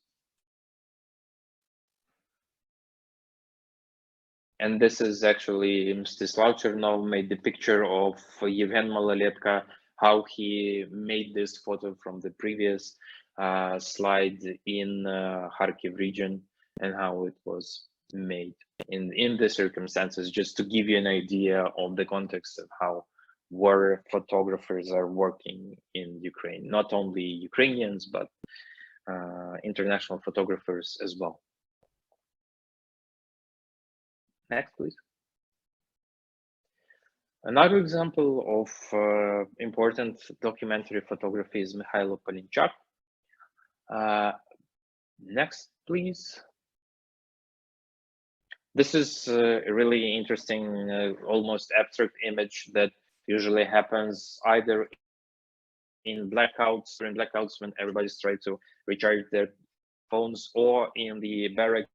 And this is actually Mstislav Chernov made the picture of Yevhen Malolietka, how he made this photo from the previous slide in Kharkiv region, and how it was made in the circumstances, just to give you an idea of the context of how war photographers are working in Ukraine, not only Ukrainians, but international photographers as well. Next, please. Another example of important documentary photography is Mikhailo Polinchak. Next, please. This is a really interesting, almost abstract image that usually happens either in blackouts, when everybody's trying to recharge their phones, or in the barracks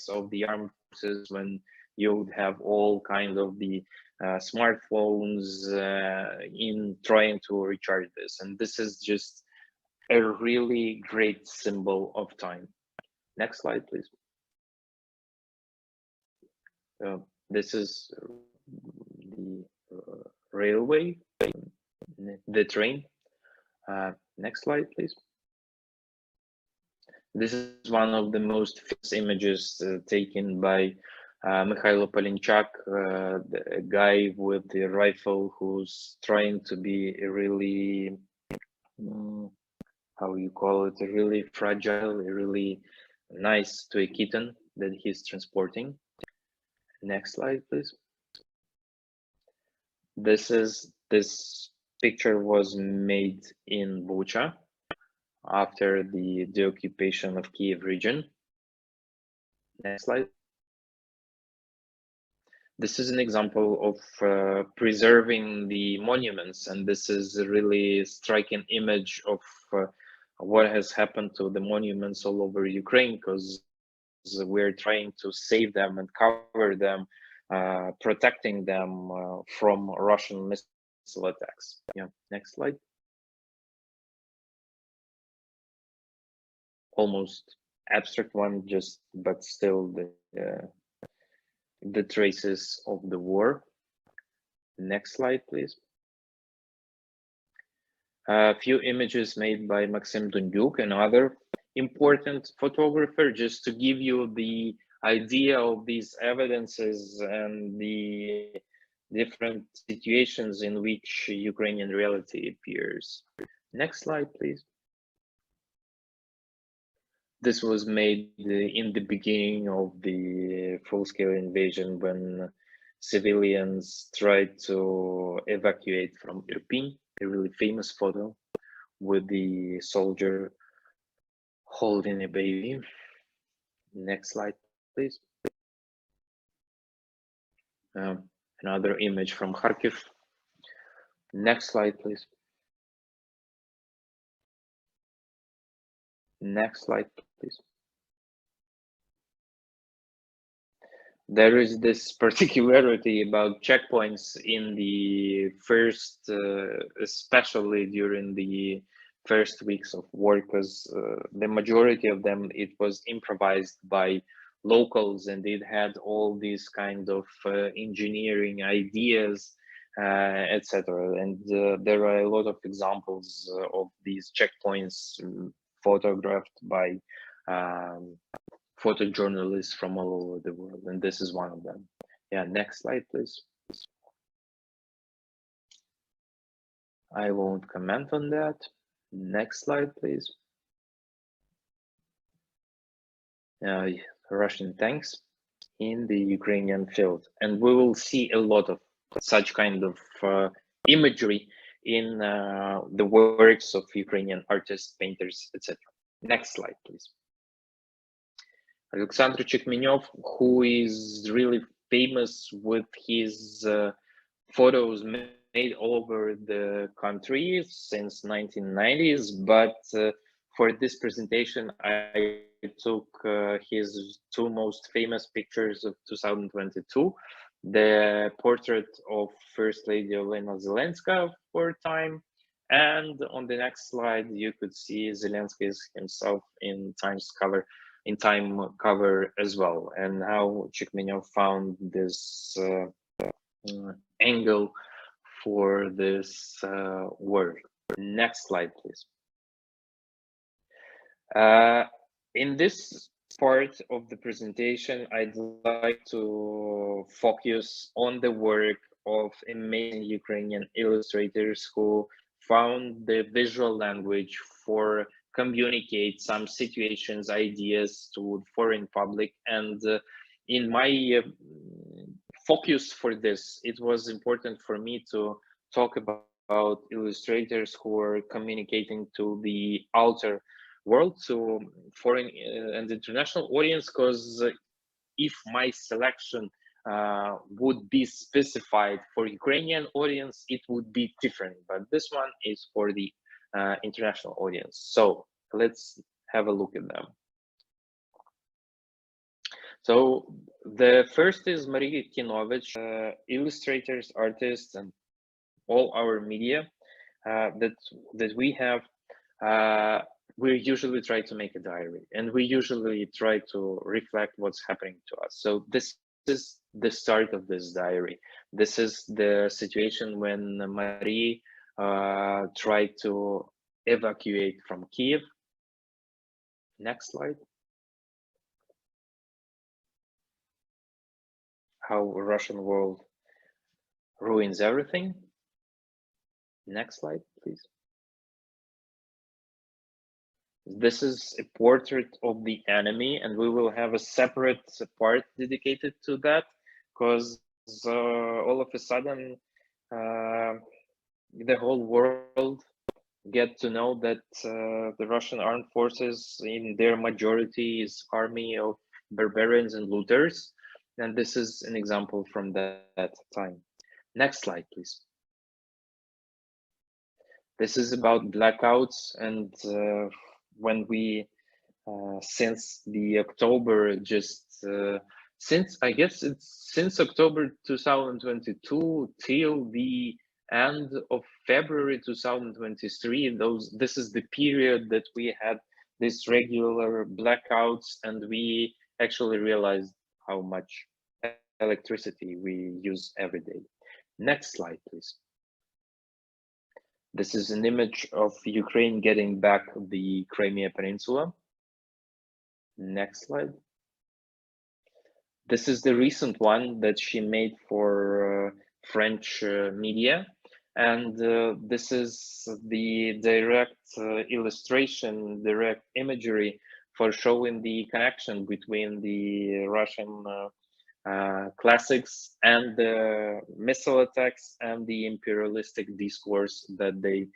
of the armed forces when you would have all kind of the smartphones in trying to recharge this. And this is just a really great symbol of time. Next slide, please. This is the railway, the train. Next slide, please. This is one of the most famous images taken by Mikhailo Polinchak, a guy with the rifle who's trying to be a really, how you call it, a really fragile, a really nice toy kitten that he's transporting. Next slide, please. This picture was made in Bucha after the occupation of Kiev region. Next slide. This is an example of preserving the monuments, and this is a really striking image of what has happened to the monuments all over Ukraine, because we're trying to save them and cover them, protecting them from Russian missile attacks. Yeah, next slide. Almost abstract one, but still the traces of the war. Next slide, please. A few images made by Maxim Dundyuk, another important photographer, just to give you the idea of these evidences and the different situations in which Ukrainian reality appears. Next slide, please. This was made in the beginning of the full-scale invasion, when civilians tried to evacuate from Irpin, a really famous photo with the soldier holding a baby. Next slide, please. Another image from Kharkiv. Next slide, please. Next slide, please. There is this particularity about checkpoints in the first, especially during the first weeks of war, because the majority of them, it was improvised by locals, and it had all these kind of engineering ideas, etc. And there are a lot of examples of these checkpoints photographed by photojournalists from all over the world, and this is one of them. Yeah, next slide, please. I won't comment on that. Next slide, please. Russian tanks in the Ukrainian field, and we will see a lot of such kind of imagery in the works of Ukrainian artists, painters, etc. Next slide, please. Oleksandr Mykhed, who is really famous with his photos made all over the country since 1990s, but for this presentation, I took his two most famous pictures of 2022, the portrait of First Lady Olena Zelenska for a time, and on the next slide, you could see Zelensky himself in Time cover as well, and how Mykhed found this angle for this work. Next slide, please. In this part of the presentation, I'd like to focus on the work of amazing Ukrainian illustrators who found the visual language for communicate some situations, ideas to foreign public. And in my focus for this, it was important for me to talk about illustrators who are communicating to the outer world, to foreign and international audience, because if my selection would be specified for Ukrainian audience, it would be different. But this one is for the international audience. So let's have a look at them. So the first is Maria Kinovich, illustrators, artists, and all our media that we have. We usually try to make a diary, and we usually try to reflect what's happening to us. So this is the start of this diary. This is the situation when Marie tried to evacuate from Kiev. Next slide. How Russian world ruins everything. Next slide, please. This is a portrait of the enemy, and we will have a separate part dedicated to that, because all of a sudden the whole world get to know that the Russian armed forces in their majority is army of barbarians and looters, and this is an example from that time. Next slide, please. This is about blackouts, and when we since the October, just since I guess it's since October 2022 till the end of February 2023, this is the period that we had these regular blackouts, and we actually realized how much electricity we use every day. Next slide, please. This is an image of Ukraine getting back the Crimea Peninsula. Next slide. This is the recent one that she made for French media. And this is the direct illustration, direct imagery for showing the connection between the Russian classics and the missile attacks and the imperialistic discourse that they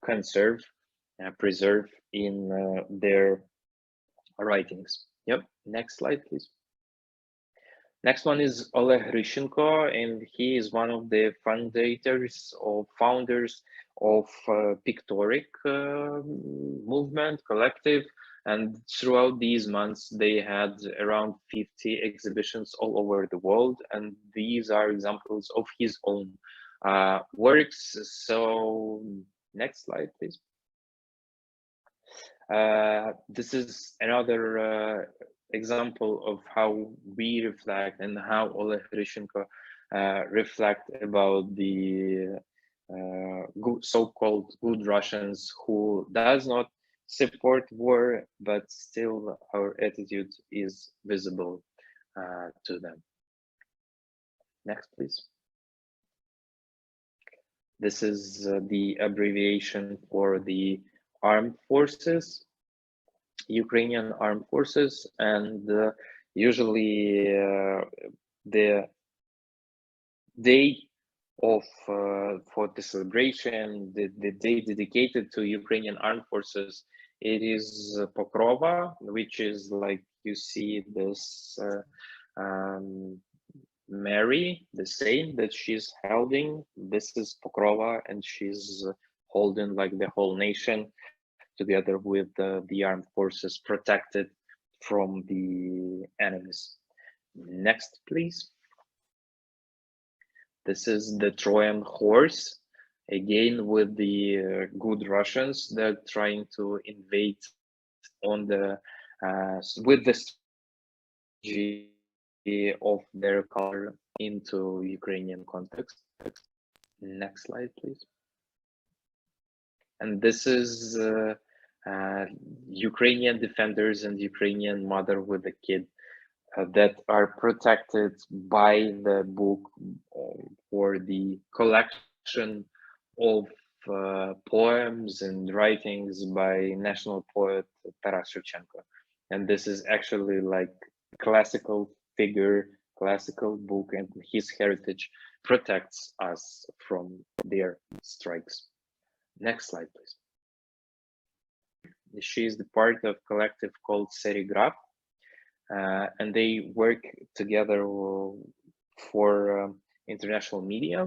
preserve in their writings. Yep, next slide, please. Next one is Oleg Rishenko, and he is one of the founders of Pictoric movement collective. And throughout these months, they had around 50 exhibitions all over the world. And these are examples of his own works. So next slide, please. This is another example of how we reflect and how Oleg Rishenko reflect about the so-called good Russians who does not support war, but still our attitude is visible to them. Next, please. This is the abbreviation for the armed forces, Ukrainian armed forces, and usually the day of for the celebration, the day dedicated to Ukrainian armed forces, it is Pokrova, which is like you see this Mary, the saint that she's holding. This is Pokrova, and she's holding like the whole nation together with the armed forces, protected from the enemies. Next, please. This is the Trojan horse, again with the good Russians that are trying to invade on the with the strategy of their color into Ukrainian context. Next slide, please. And this is Ukrainian defenders and Ukrainian mother with a kid that are protected by the book or the collection of poems and writings by national poet Taras Shevchenko. And this is actually like classical figure classical book, and his heritage protects us from their strikes. Next slide, please. She is the part of collective called Serigraph, and they work together for international media.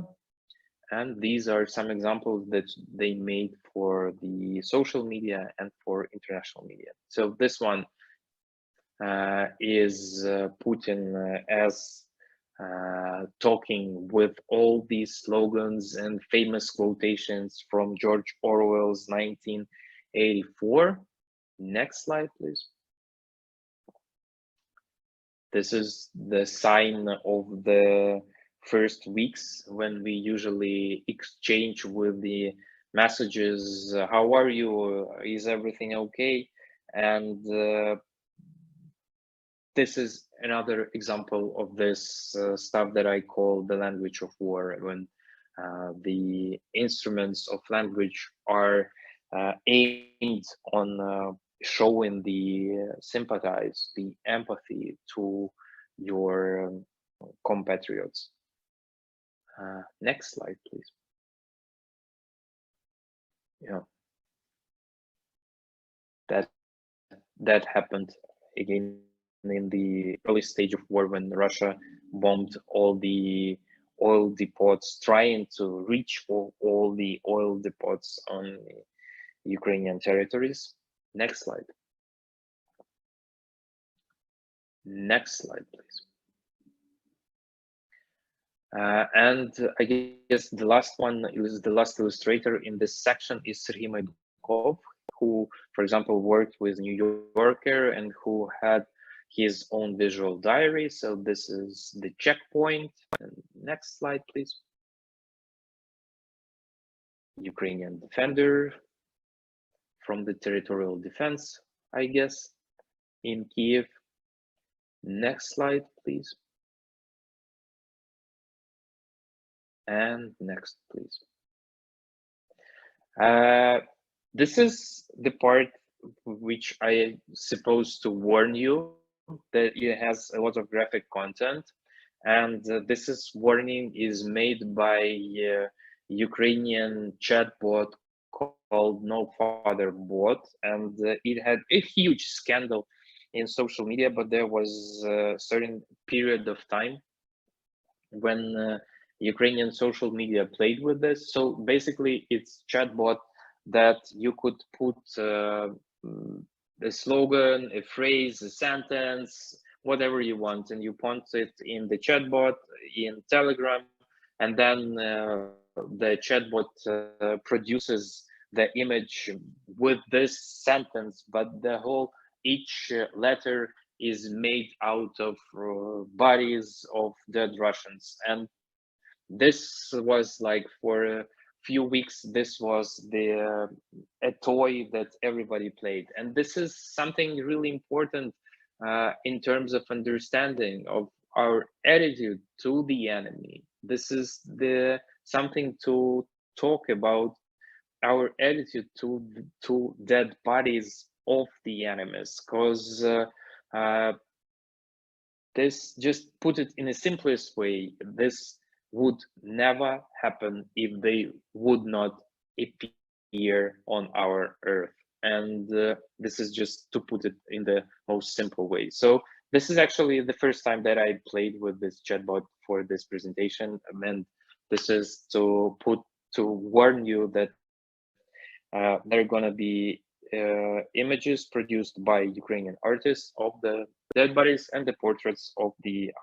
And these are some examples that they made for the social media and for international media. So this one is Putin as talking with all these slogans and famous quotations from George Orwell's 1984. Next slide, please. This is the sign of the first weeks when we usually exchange with the messages, how are you, is everything okay? And this is another example of this stuff that I call the language of war, when the instruments of language are aimed on showing the sympathize, the empathy to your compatriots. Next slide, please. Yeah, that happened again in the early stage of war when Russia bombed all the oil depots, trying to reach all the oil depots on Ukrainian territories. Next slide. Next slide, please. And I guess the last one is the last illustrator in this section is Sergei Mykhed, who, for example, worked with New Yorker and who had his own visual diary. So this is the checkpoint. And next slide, please. Ukrainian defender from the territorial defense, I guess, in Kiev. Next slide, please. And next, please. This is the part which I supposed to warn you that it has a lot of graphic content, and this is warning is made by Ukrainian chatbot called No Father Bot, and it had a huge scandal in social media, but there was a certain period of time when Ukrainian social media played with this. So basically it's chatbot that you could put a slogan, a phrase, a sentence, whatever you want, and you point it in the chatbot in Telegram, and then the chatbot produces the image with this sentence, but the whole each letter is made out of bodies of dead Russians. And this was like for a few weeks, this was the a toy that everybody played. And this is something really important in terms of understanding of our attitude to the enemy. This is the something to talk about our attitude to dead bodies of the enemies, because this, just put it in the simplest way, this would never happen if they would not appear on our earth. And this is just to put it in the most simple way. So this is actually the first time that I played with this chatbot for this presentation, and this is to warn you that there are going to be images produced by Ukrainian artists of the dead bodies and the portraits of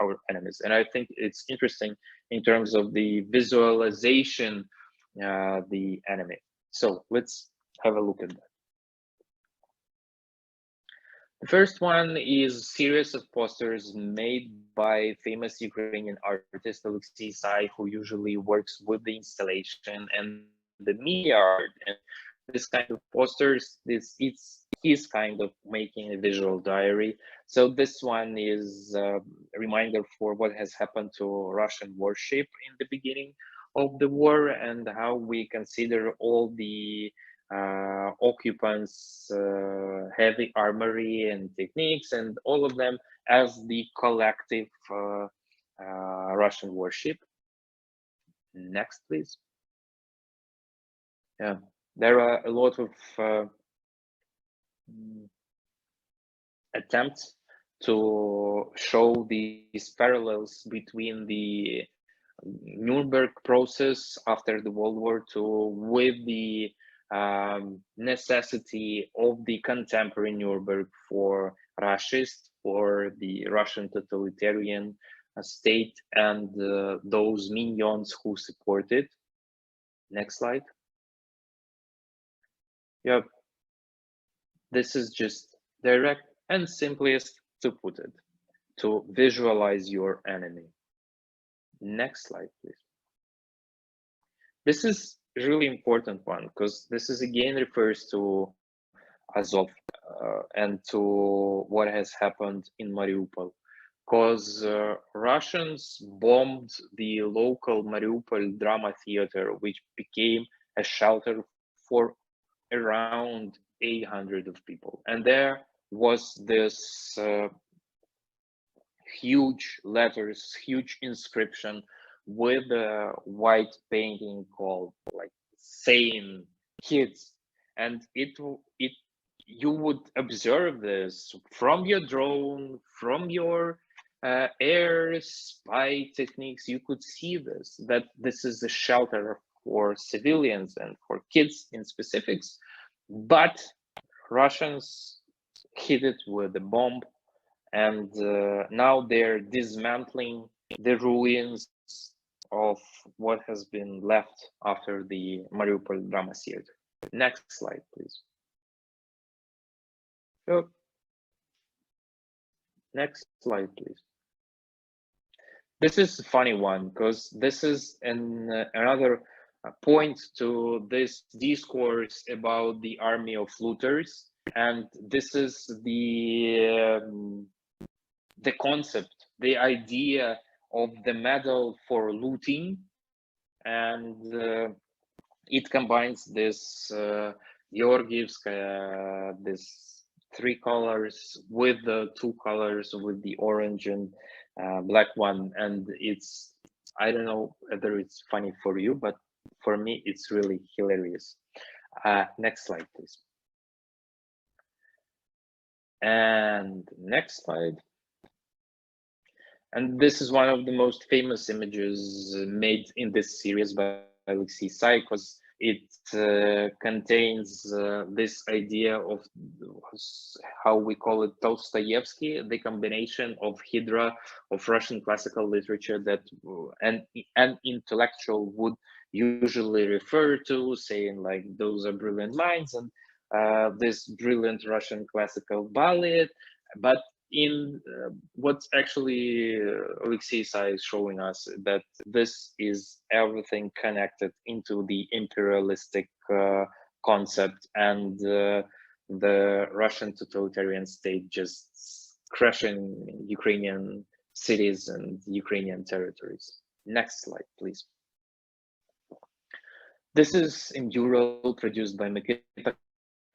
our enemies. And I think it's interesting in terms of the visualization, the enemy. So let's have a look at that. The first one is a series of posters made by famous Ukrainian artist Oleksandr, who usually works with the installation and the media art. And this kind of posters, it's his kind of making a visual diary. So this one is a reminder for what has happened to Russian warship in the beginning of the war, and how we consider all the occupants heavy armory and techniques and all of them as the collective Russian warship. Next, please. Yeah, there are a lot of attempts to show these parallels between the Nuremberg process after the World War II with the necessity of the contemporary Nuremberg for fascists, for the Russian totalitarian state, and those minions who support it. Next slide. Yep. This is just direct and simplest to put it, to visualize your enemy. Next slide, please. This is a really important one because this is again refers to Azov and to what has happened in Mariupol, because Russians bombed the local Mariupol drama theater, which became a shelter for around 800 of people. And there was this huge letters, huge inscription with a white painting called like saying kids, and it you would observe this from your drone, from your air spy techniques. You could see this, that this is a shelter for civilians and for kids in specifics, but Russians hit it with a bomb, and now they're dismantling the ruins of what has been left after the Mariupol drama theater. Next slide, please. So, next slide, please. This is a funny one because this is another point to this discourse about the army of looters, and this is the concept, the idea of the medal for looting, and it combines this Georgievskaya, this 3 colors with the 2 colors, with the orange and black one, and it's, I don't know whether it's funny for you, but for me it's really hilarious. Next slide, please. And next slide. And this is one of the most famous images made in this series by Alexei Sai, because it contains this idea of how we call it Dostoevsky, the combination of Hydra of Russian classical literature that an intellectual would usually refer to, saying like those are brilliant lines, and this brilliant Russian classical ballet. But in what's actually Alexei Sai is showing us, that this is everything connected into the imperialistic concept, and the Russian totalitarian state just crushing Ukrainian cities and Ukrainian territories. Next slide, please. This is a mural produced by Mykhed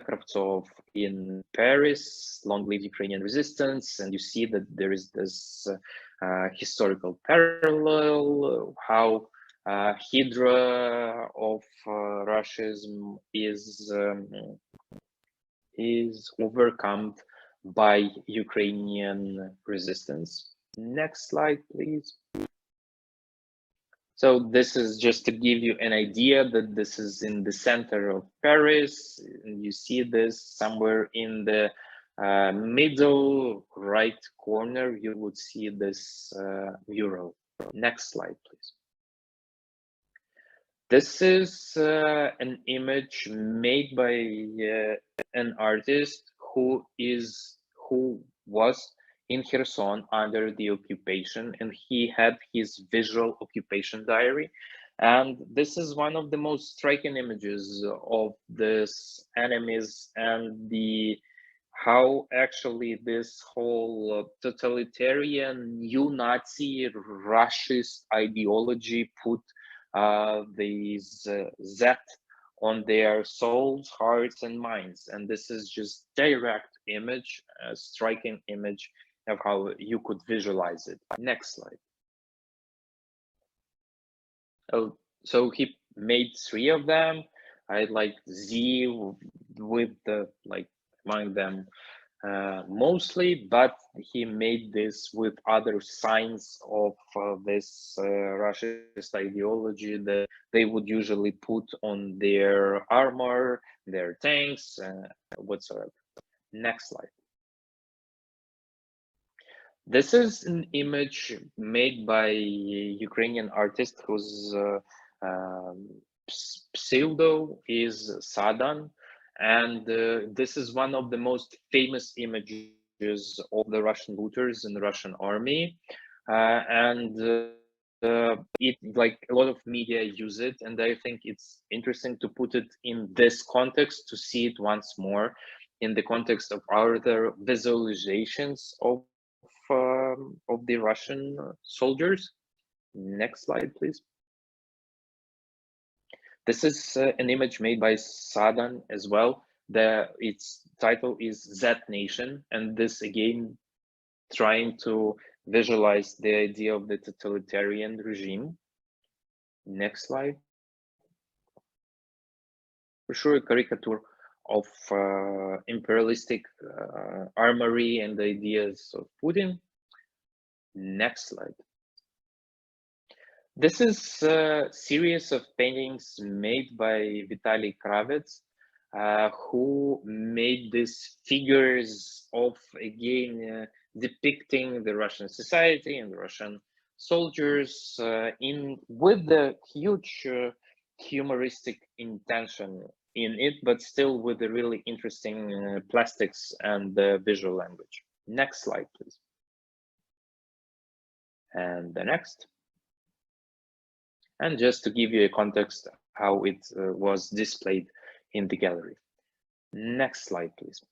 Kravtsov in Paris, Long Live Ukrainian Resistance, and you see that there is this historical parallel, how Hydra of Russianism is overcome by Ukrainian resistance. Next slide, please. So this is just to give you an idea that this is in the center of Paris. You see this somewhere in the middle right corner, you would see this mural. Next slide, please. This is an image made by an artist who was in Kherson under the occupation, and he had his visual occupation diary. And this is one of the most striking images of this enemies and how actually this whole totalitarian neo-Nazi Russian ideology put these Z on their souls, hearts, and minds. And this is just direct image, a striking image of how you could visualize it. Next slide. Oh, so he made three of them. I like Z with the like among them mostly, but he made this with other signs of this Russist ideology that they would usually put on their armor, their tanks, whatsoever. Next slide. This is an image made by a Ukrainian artist whose pseudo is Sadan, and this is one of the most famous images of the Russian looters in the Russian army, and it like a lot of media use it, and I think it's interesting to put it in this context to see it once more in the context of other visualizations of the Russian soldiers. Next slide, please. This is an image made by Sadan as well. Its title is Z Nation, and this again trying to visualize the idea of the totalitarian regime. Next slide. For sure, a caricature of imperialistic armory and the ideas of Putin. Next slide. This is a series of paintings made by Vitaly Kravets, who made these figures of, again, depicting the Russian society and the Russian soldiers with the huge humoristic intention in it, but still with the really interesting plastics and visual language. Next slide, please. And the next. And just to give you a context how it was displayed in the gallery. Next slide, please.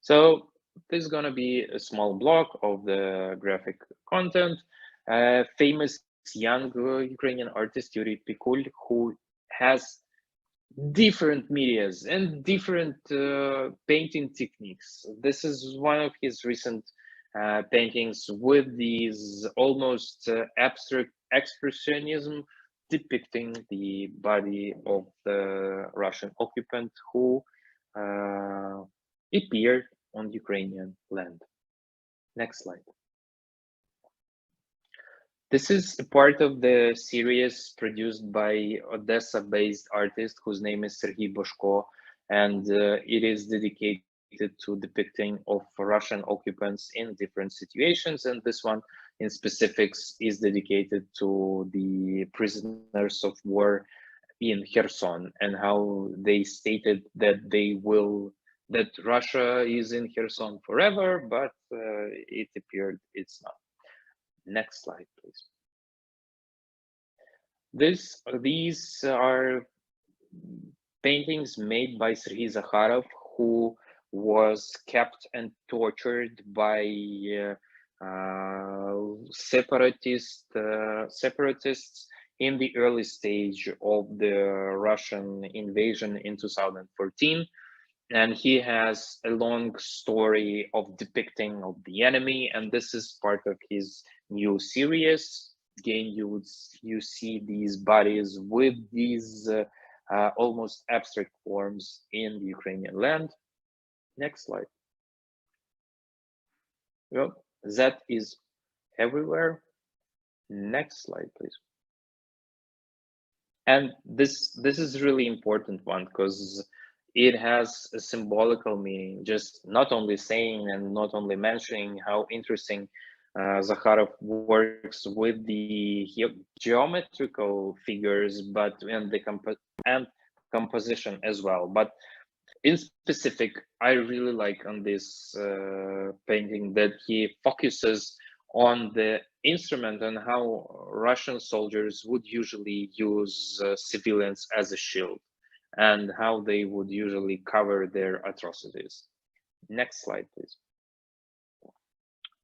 So this is going to be a small block of the graphic content. Famous young Ukrainian artist Yuri Pikul, who has different medias and different painting techniques. This is one of his recent paintings with these almost abstract expressionism, depicting the body of the Russian occupant who appeared on Ukrainian land. Next slide. This is a part of the series produced by Odessa-based artist whose name is Serhiy Boshko, and it is dedicated to depicting of Russian occupants in different situations, and this one in specifics is dedicated to the prisoners of war in Kherson and how they stated that that Russia is in Kherson forever, but it appeared it's not. Next slide, please. These are paintings made by Serhiy Zakharov, who was kept and tortured by separatists in the early stage of the Russian invasion in 2014. And he has a long story of depicting of the enemy, and this is part of his new series. Again, you see these bodies with these almost abstract forms in the Ukrainian land. Next slide. Well, that is everywhere. Next slide, please. And this is really important one because it has a symbolical meaning, just not only saying and not only mentioning how interesting Zakharov works with the geometrical figures, but and the composition as well. But in specific, I really like on this painting that he focuses on the instrument and how Russian soldiers would usually use civilians as a shield and how they would usually cover their atrocities. Next slide, please.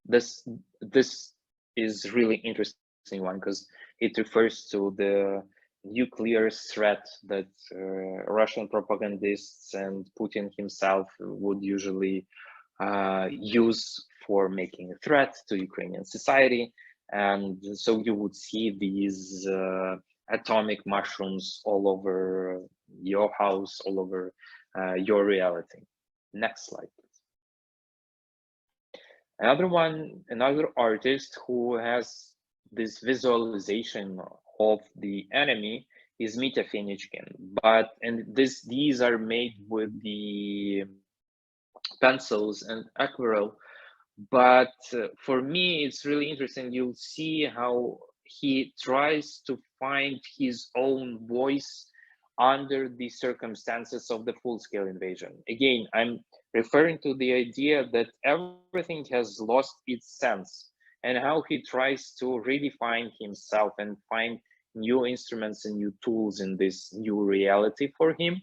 This is really interesting one because it refers to the nuclear threat that Russian propagandists and Putin himself would usually use for making a threat to Ukrainian society. And so you would see these atomic mushrooms all over your house, all over your reality. Next slide, please. Another artist who has this visualization of the enemy is Mitya Fenichkin, these are made with the pencils and aquarelle. But for me, it's really interesting. You'll see how he tries to find his own voice under the circumstances of the full-scale invasion. Again, I'm referring to the idea that everything has lost its sense, and how he tries to redefine himself and find new instruments and new tools in this new reality for him.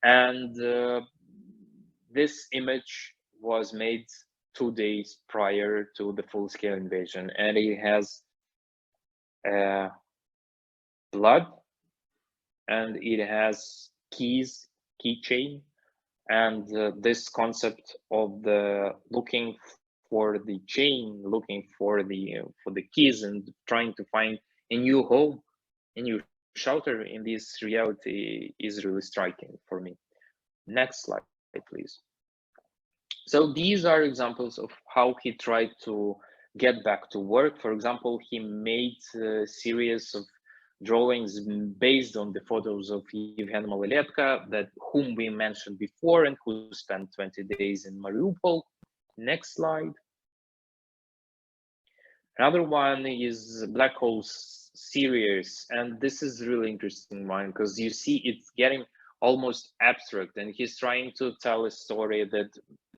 And this image was made 2 days prior to the full-scale invasion, and it has blood, and it has keychain, and this concept of the looking for the chain, looking for the keys, and trying to find a new home, a new shelter in this reality is really striking for me. Next slide, please. So these are examples of how he tried to get back to work. For example, he made a series of drawings based on the photos of Yevhen Maloletka, whom we mentioned before and who spent 20 days in Mariupol. Next slide. Another one is Black Holes series, and this is really interesting one because you see it's getting almost abstract, and he's trying to tell a story that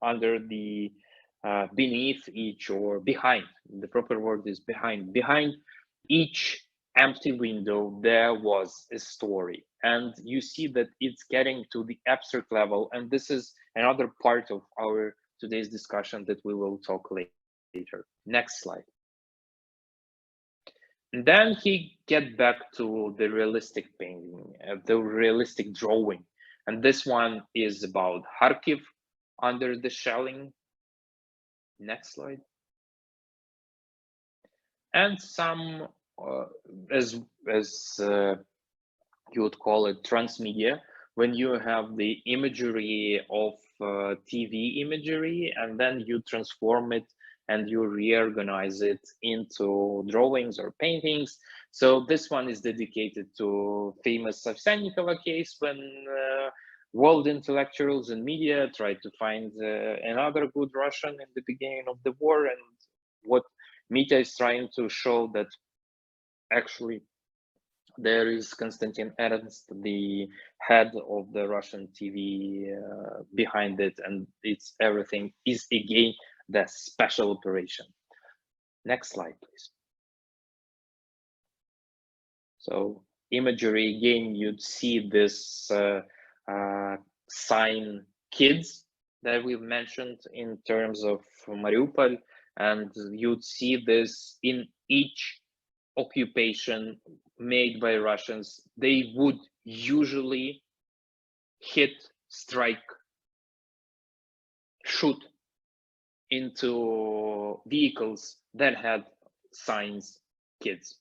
under the beneath each, or behind, the proper word is behind each empty window there was a story, and you see that it's getting to the abstract level, and this is another part of our today's discussion that we will talk later. Next slide. And then he get back to the realistic painting, the realistic drawing. And this one is about Kharkiv under the shelling. Next slide. And some, as you would call it, transmedia, when you have the imagery of TV imagery, and then you transform it and you reorganize it into drawings or paintings. So this one is dedicated to famous Ovsyannikova case, when world intellectuals and media tried to find another good Russian in the beginning of the war. And what Mitya is trying to show that actually there is Konstantin Ernst, the head of the Russian TV behind it, and it's everything is again the special operation. Next slide, please. So imagery again, you'd see this sign kids that we've mentioned in terms of Mariupol, and you'd see this in each occupation made by Russians. They would usually hit, strike, shoot into vehicles that had signs kids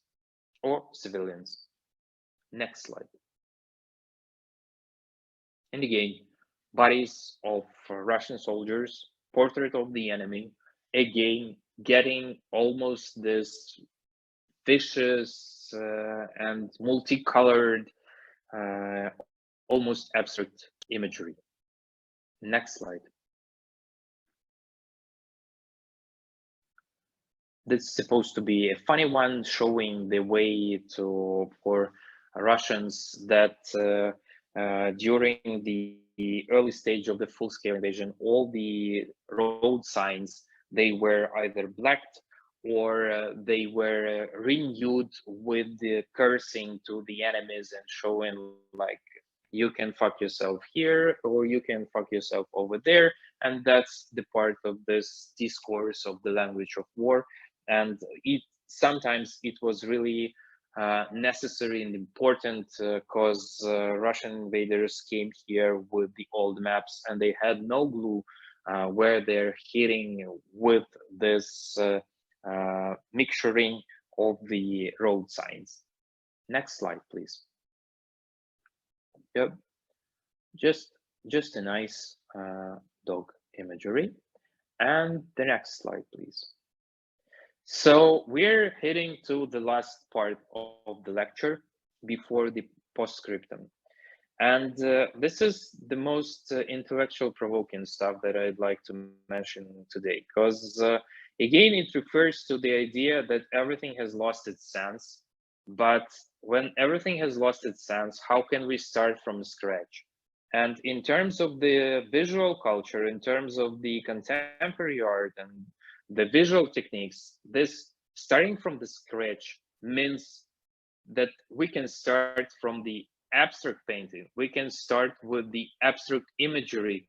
or civilians. Next slide. And again, bodies of Russian soldiers, portrait of the enemy, again getting almost this vicious and multicolored, almost abstract imagery. Next slide. This is supposed to be a funny one, showing the way for Russians that during the early stage of the full-scale invasion, all the road signs, they were either blacked or they were renewed with the cursing to the enemies and showing like, you can fuck yourself here or you can fuck yourself over there. And that's the part of this discourse of the language of war. And sometimes it was really necessary and important because Russian invaders came here with the old maps and they had no clue where they're hitting with this mixturing of the road signs. Next slide, please. Yep, just a nice dog imagery. And the next slide, please. So we're heading to the last part of the lecture before the postscriptum. And this is the most intellectual provoking stuff that I'd like to mention today, because again, it refers to the idea that everything has lost its sense. But when everything has lost its sense, how can we start from scratch? And in terms of the visual culture, in terms of the contemporary art and the visual techniques, this starting from the scratch means that we can start from the abstract painting. We can start with the abstract imagery,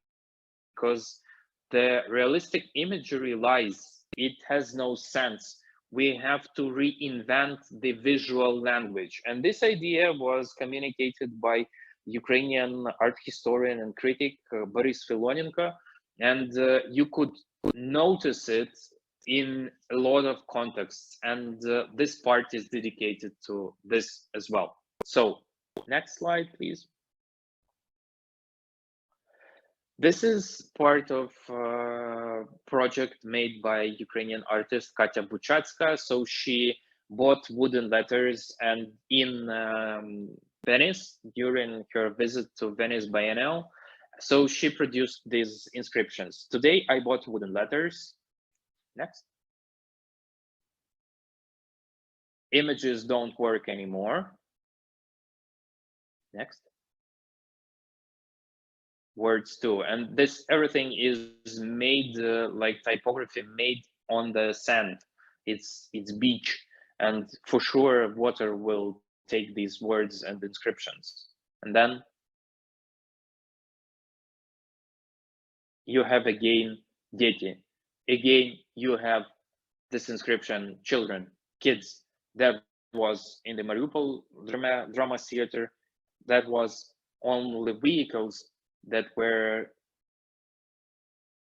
because the realistic imagery lies, it has no sense. We have to reinvent the visual language. And this idea was communicated by Ukrainian art historian and critic Boris Filonenko, and you could notice it in a lot of contexts, and this part is dedicated to this as well. So next slide, please. This is part of a project made by Ukrainian artist Katya Buchatska. So she bought wooden letters, and in Venice, during her visit to Venice Biennale, so she produced these inscriptions. Today, I bought wooden letters. Next. Images don't work anymore. Next. Words too, and this everything is made like typography made on the sand. It's beach, and for sure water will take these words and inscriptions. And then you have again дети. Again you have this inscription, children, kids. That was in the Mariupol drama theater. That was on the vehicles that were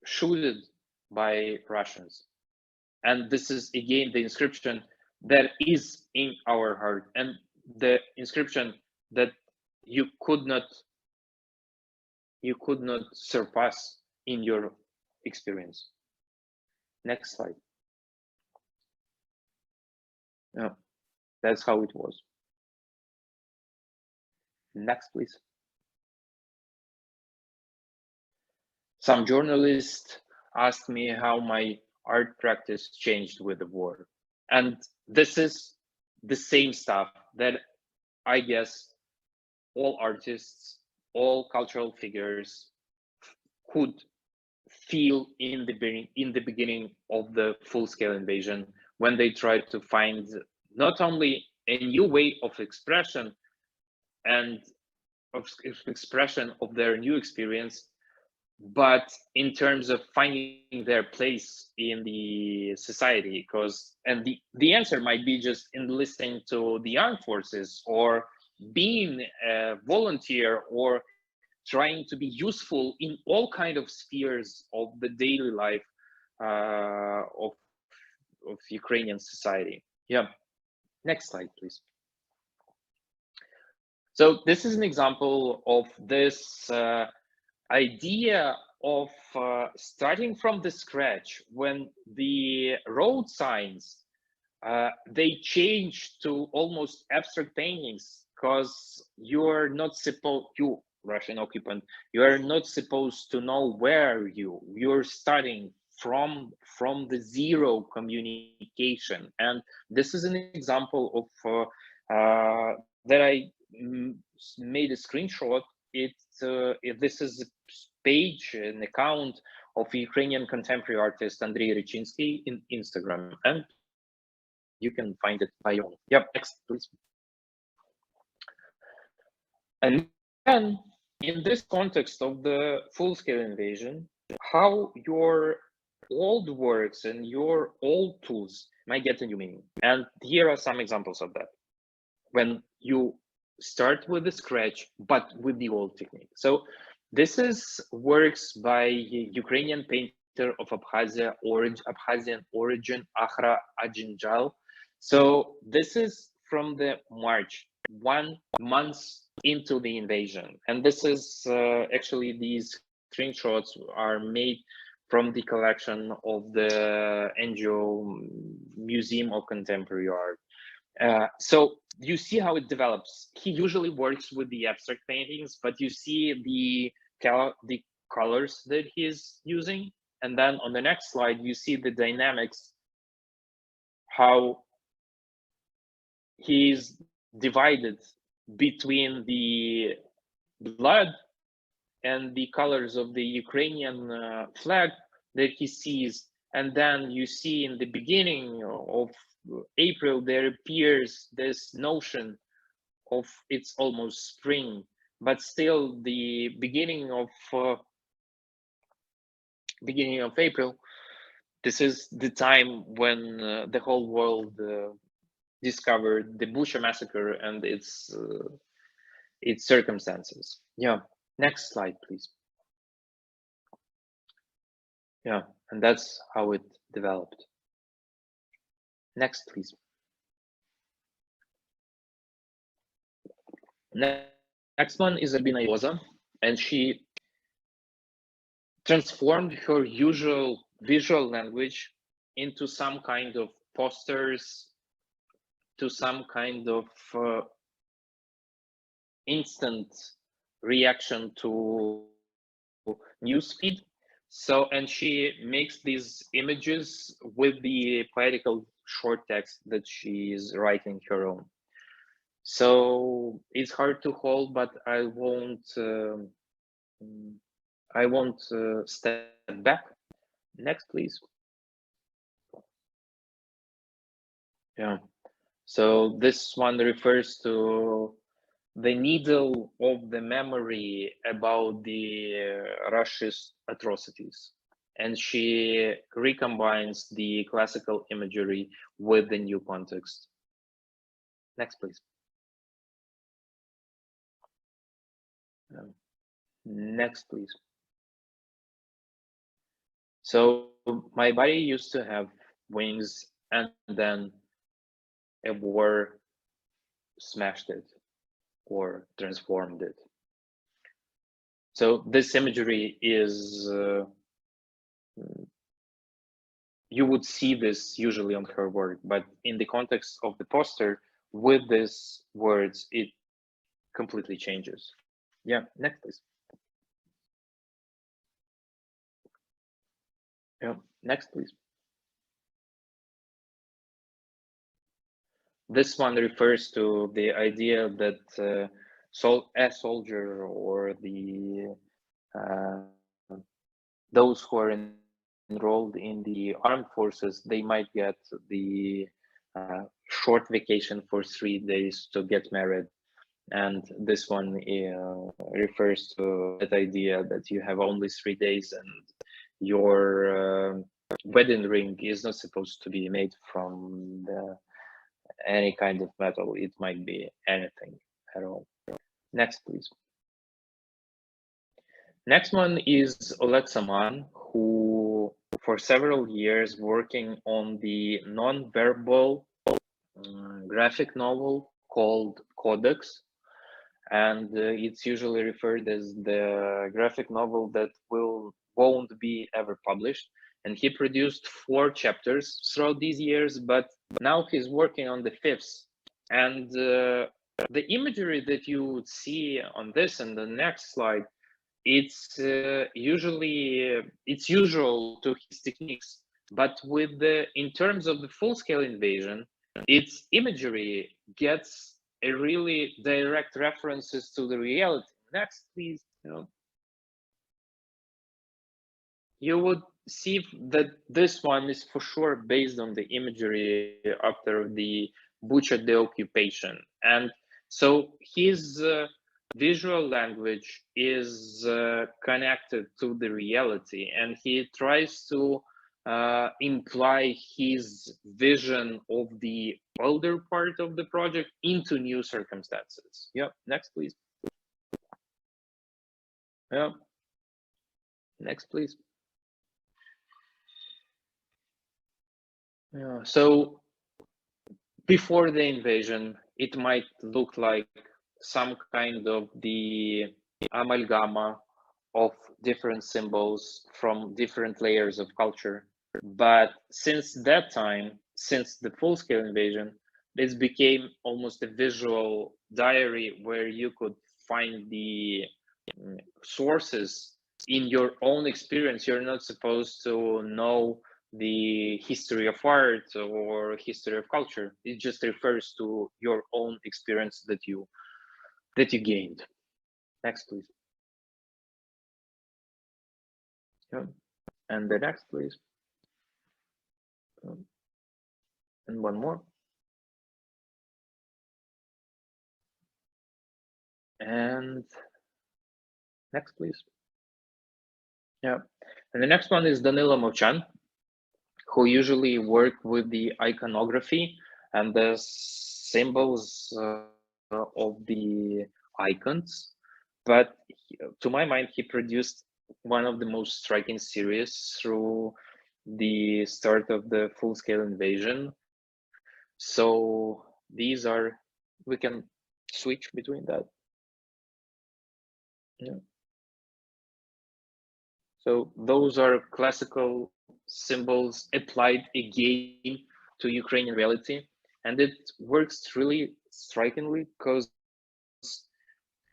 shooted by Russians. And this is again the inscription that is in our heart, and the inscription that you could not surpass in your experience. Next slide. Yeah, that's how it was. Next, please. Some journalists asked me how my art practice changed with the war. And this is the same stuff that I guess all artists, all cultural figures could feel in the beginning of the full-scale invasion, when they tried to find not only a new way of expression and of expression of their new experience, but in terms of finding their place in the society. And the answer might be just enlisting to the armed forces, or being a volunteer, or trying to be useful in all kind of spheres of the daily life of Ukrainian society. Yeah, next slide, please. So this is an example of this idea of starting from the scratch, when the road signs they change to almost abstract paintings, because you're not supposed, you Russian occupant, you are not supposed to know where you're starting from the zero communication. And this is an example of that I made a screenshot. This is a page, an account of Ukrainian contemporary artist Andrey Kurkov in Instagram, and you can find it by own. Yep, next, please. And then, in this context of the full-scale invasion, how your old works and your old tools might get a new meaning. And here are some examples of that. When you start with the scratch, but with the old technique. So this is works by Ukrainian painter of Abkhazia Abkhazian origin, Akhra Ajinjal. So this is from the March, 1 month into the invasion. And this is actually these screenshots are made from the collection of the NGO Museum of Contemporary Art. So you see how it develops. He usually works with the abstract paintings, but you see the colors that he's using. And then on the next slide, you see the dynamics, how he's divided between the blood and the colors of the Ukrainian flag that he sees. And then you see in the beginning of April, there appears this notion of it's almost spring, but still the beginning of April, this is the time when the whole world discovered the Bucha massacre and its circumstances. Yeah, next slide, please. Yeah, and that's how it developed. Next, please. Next one is Albina Yoza, and she transformed her usual visual language into some kind of posters, to some kind of instant reaction to newsfeed. So, and she makes these images with the poetical short text that she is writing her own. So it's hard to hold, but I won't step back. Next, please. Yeah. So this one refers to the needle of the memory about the Russia's atrocities. And she recombines the classical imagery with the new context. Next, please. Next, please. So my body used to have wings, and then a war smashed it or transformed it. So this imagery is, you would see this usually on her work, but in the context of the poster with these words, it completely changes. Yeah, next, please. Yeah, next, please. This one refers to the idea that a soldier or the those who are enrolled in the armed forces, they might get the short vacation for 3 days to get married. And this one refers to that idea that you have only 3 days and your wedding ring is not supposed to be made from any kind of metal. It might be anything at all. Next, please. Next one is Oleksandr, who for several years working on the non-verbal graphic novel called Codex. And it's usually referred as the graphic novel that won't be ever published. And he produced 4 chapters throughout these years, but now he's working on the 5th. And the imagery that you would see on this and the next slide, it's usual to his techniques, but with in terms of the full-scale invasion, its imagery gets a really direct references to the reality. Next, please. You would see that this one is for sure based on the imagery after the Bucha deoccupation, and so his visual language is connected to the reality, and he tries to imply his vision of the older part of the project into new circumstances. Yeah, next, please. Yeah, next, please. Yeah, so before the invasion, it might look like some kind of the amalgama of different symbols from different layers of culture. But since that time, since the full-scale invasion, this became almost a visual diary where you could find the sources in your own experience. You're not supposed to know the history of art or history of culture. It just refers to your own experience that you gained. Next, please. Yeah. And the next, please. And one more. And next, please. Yeah. And the next one is Danilo Movchan, who usually work with the iconography and the symbols of the icons. But to my mind, he produced one of the most striking series through the start of the full-scale invasion. So these are, we can switch between that. Yeah. So those are classical symbols applied again to Ukrainian reality. And it works really strikingly because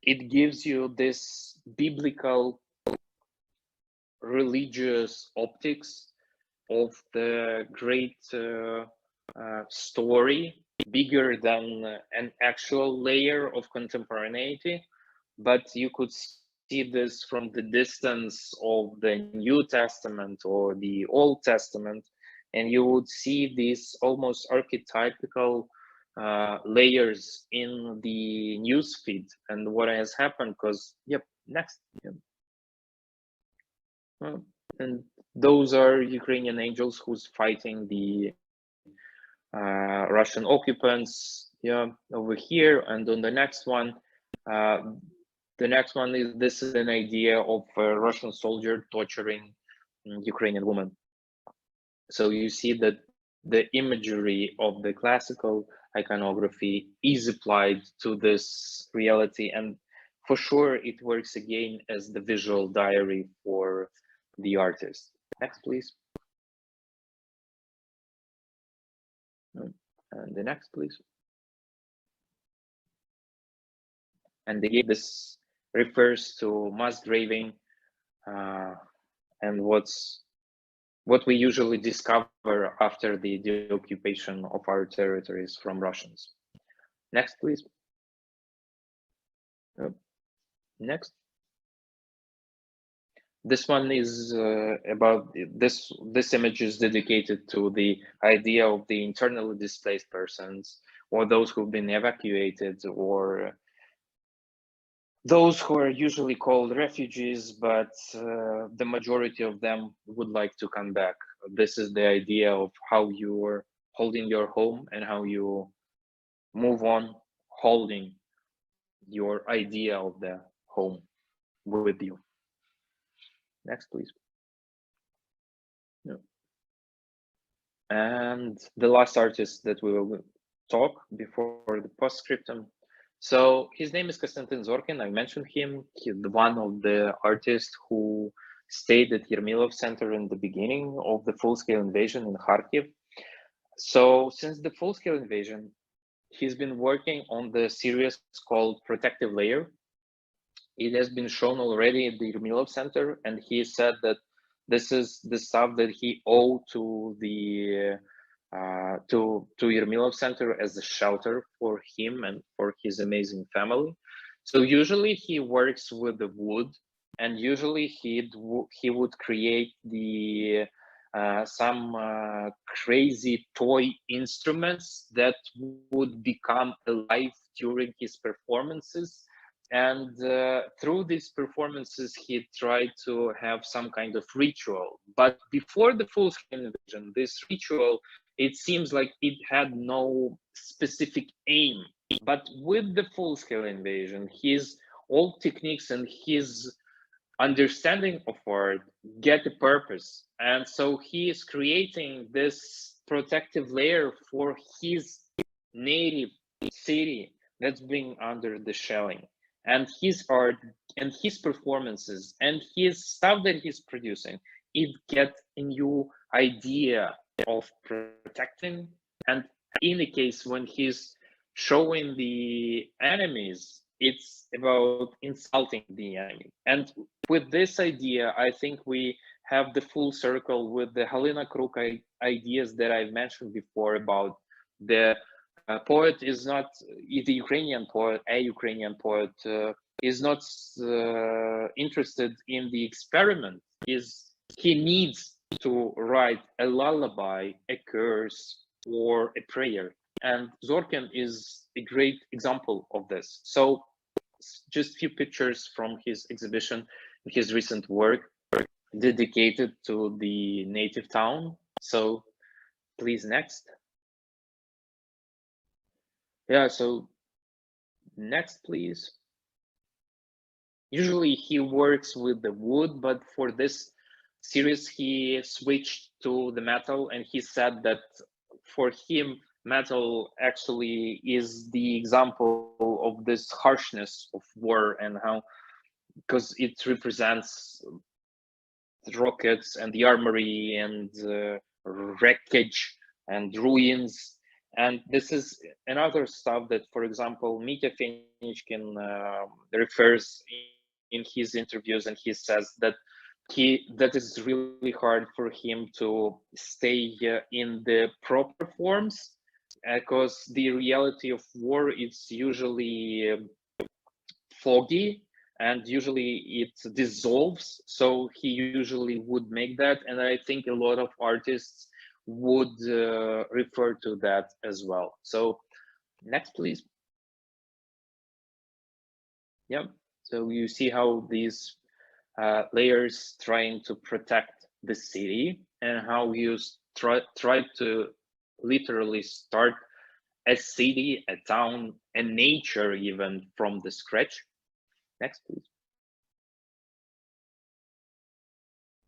it gives you this biblical religious optics of the great story, bigger than an actual layer of contemporaneity, but you could see this from the distance of the New Testament or the Old Testament, and you would see these almost archetypical layers in the newsfeed and what has happened. Because, yep, next. Yep. And those are Ukrainian angels who's fighting the Russian occupants, yeah, over here. And on the next one is, this is an idea of a Russian soldier torturing Ukrainian woman. So you see that the imagery of the classical iconography is applied to this reality, and for sure it works again as the visual diary for the artist. Next, please. And the next, please. And again, this refers to mass graving and what we usually discover after the occupation of our territories from Russians. Next, please. Next. This one is about this image is dedicated to the idea of the internally displaced persons, or those who've been evacuated, or those who are usually called refugees, but the majority of them would like to come back. This is the idea of how you're holding your home and how you move on holding your idea of the home with you. Next, please. Yeah. And the last artist that we will talk before the postscriptum. So his name is Konstantin Zorkin. I mentioned him. He's one of the artists who stayed at Yermilov Center in the beginning of the full-scale invasion in Kharkiv. So since the full-scale invasion, he's been working on the series called Protective Layer. It has been shown already at the Yermilov Center, and he said that this is the stuff that he owed to the to Yermilov Center as a shelter for him and for his amazing family. So usually he works with the wood, and usually he would create the some crazy toy instruments that would become alive during his performances. And through these performances, he tried to have some kind of ritual. But before the full-scale invasion, this ritual, it seems like it had no specific aim. But with the full-scale invasion, his old techniques and his understanding of art get a purpose. And so he is creating this protective layer for his native city that's being under the shelling. And his art and his performances and his stuff that he's producing, it gets a new idea of protecting. And in the case when he's showing the enemies, it's about insulting the enemy. And with this idea, I think we have the full circle with the Helena Kruk ideas that I've mentioned before about the poet is not the Ukrainian poet, a Ukrainian poet is not interested in the experiment. He needs to write a lullaby, a curse, or a prayer. And Zorkin is a great example of this. So just a few pictures from his exhibition, his recent work dedicated to the native town. So please next. Yeah, so next, please. Usually he works with the wood, but for this series, he switched to the metal, and he said that for him, metal actually is the example of this harshness of war and how, because it represents the rockets and the armory and wreckage and ruins. And this is another stuff that, for example, Mitya Fenichkin refers in his interviews, and he says that that is really hard for him to stay in the proper forms, because the reality of war is usually foggy and usually it dissolves. So he usually would make that, and I think a lot of artists would refer to that as well. So next, please. Yeah, so you see how these layers trying to protect the city, and how you try to literally start a city, a town, a nature even from the scratch. Next, please.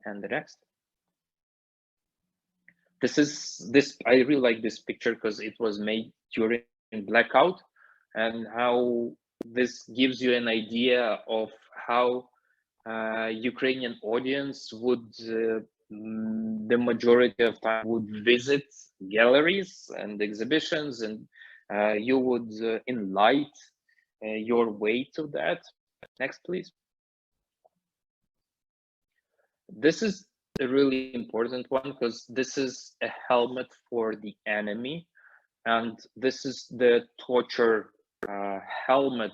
And the next. I really like this picture because it was made during blackout, and how this gives you an idea of how Ukrainian audience would the majority of time would visit galleries and exhibitions, and you would enlight your way to that. Next, please. This is a really important one because this is a helmet for the enemy, and this is the torture helmet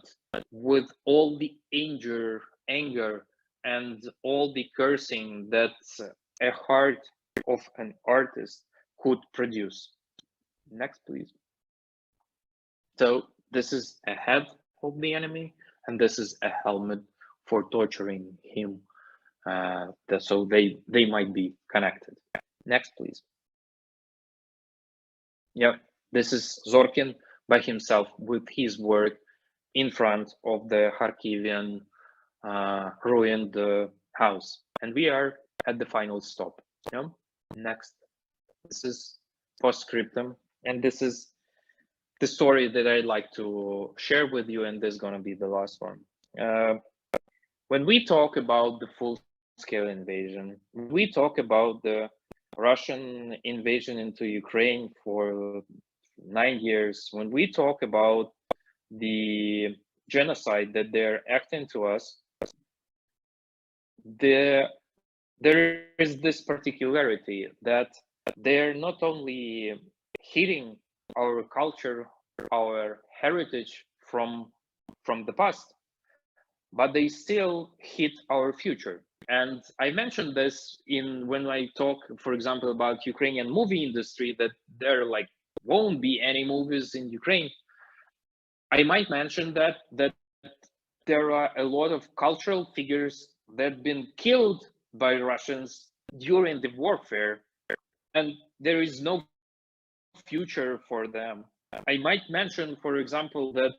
with all the anger, and all the cursing that a heart of an artist could produce. Next, please. So this is a head of the enemy, and this is a helmet for torturing him. So they might be connected. Next, please. Yeah, this is Zorkin by himself with his work in front of the Kharkivian ruined house, and we are at the final stop. Yeah? Next, this is Postscriptum, and this is the story that I'd like to share with you, and this is going to be the last one. When we talk about the full-scale invasion, we talk about the Russian invasion into Ukraine for 9 years, when we talk about the genocide that they're acting to us, there is this particularity that they're not only hitting our culture, our heritage from the past, but they still hit our future. And I mentioned this when I talk, for example, about Ukrainian movie industry, that there won't be any movies in Ukraine. I might mention that there are a lot of cultural figures that have been killed by Russians during the warfare, and there is no future for them. I might mention, for example, that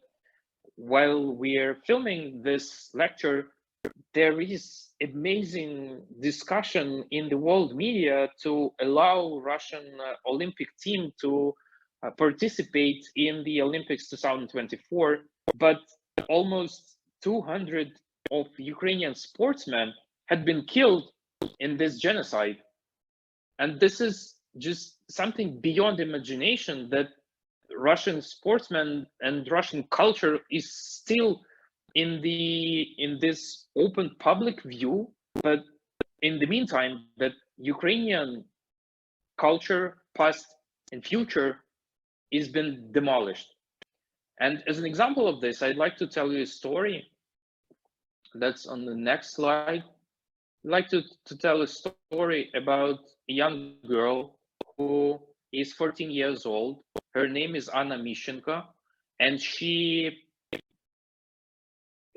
while we're filming this lecture, there is amazing discussion in the world media to allow Russian Olympic team to participate in the Olympics 2024, but almost 200 of Ukrainian sportsmen had been killed in this genocide. And this is just something beyond imagination, that Russian sportsmen and Russian culture is still in this open public view, but in the meantime, that Ukrainian culture, past and future, is been demolished. And as an example of this, I'd like to tell you a story that's on the next slide. I'd like to tell a story about a young girl who is 14 years old. Her name is Anna Mishchenko, and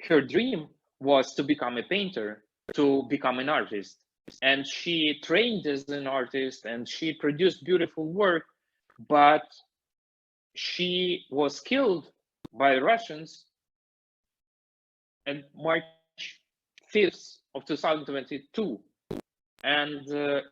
her dream was to become a painter, to become an artist. And she trained as an artist and she produced beautiful work, but she was killed by Russians on March 5th of 2022. And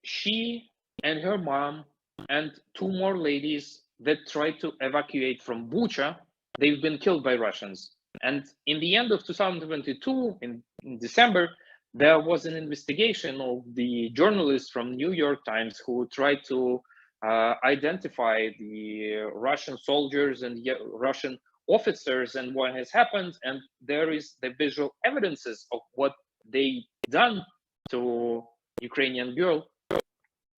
she and her mom and two more ladies that tried to evacuate from Bucha, they've been killed by Russians. And in the end of 2022, in December, there was an investigation of the journalists from New York Times who tried to identify the Russian soldiers and Russian officers and what has happened. And there is the visual evidences of what they done to Ukrainian girl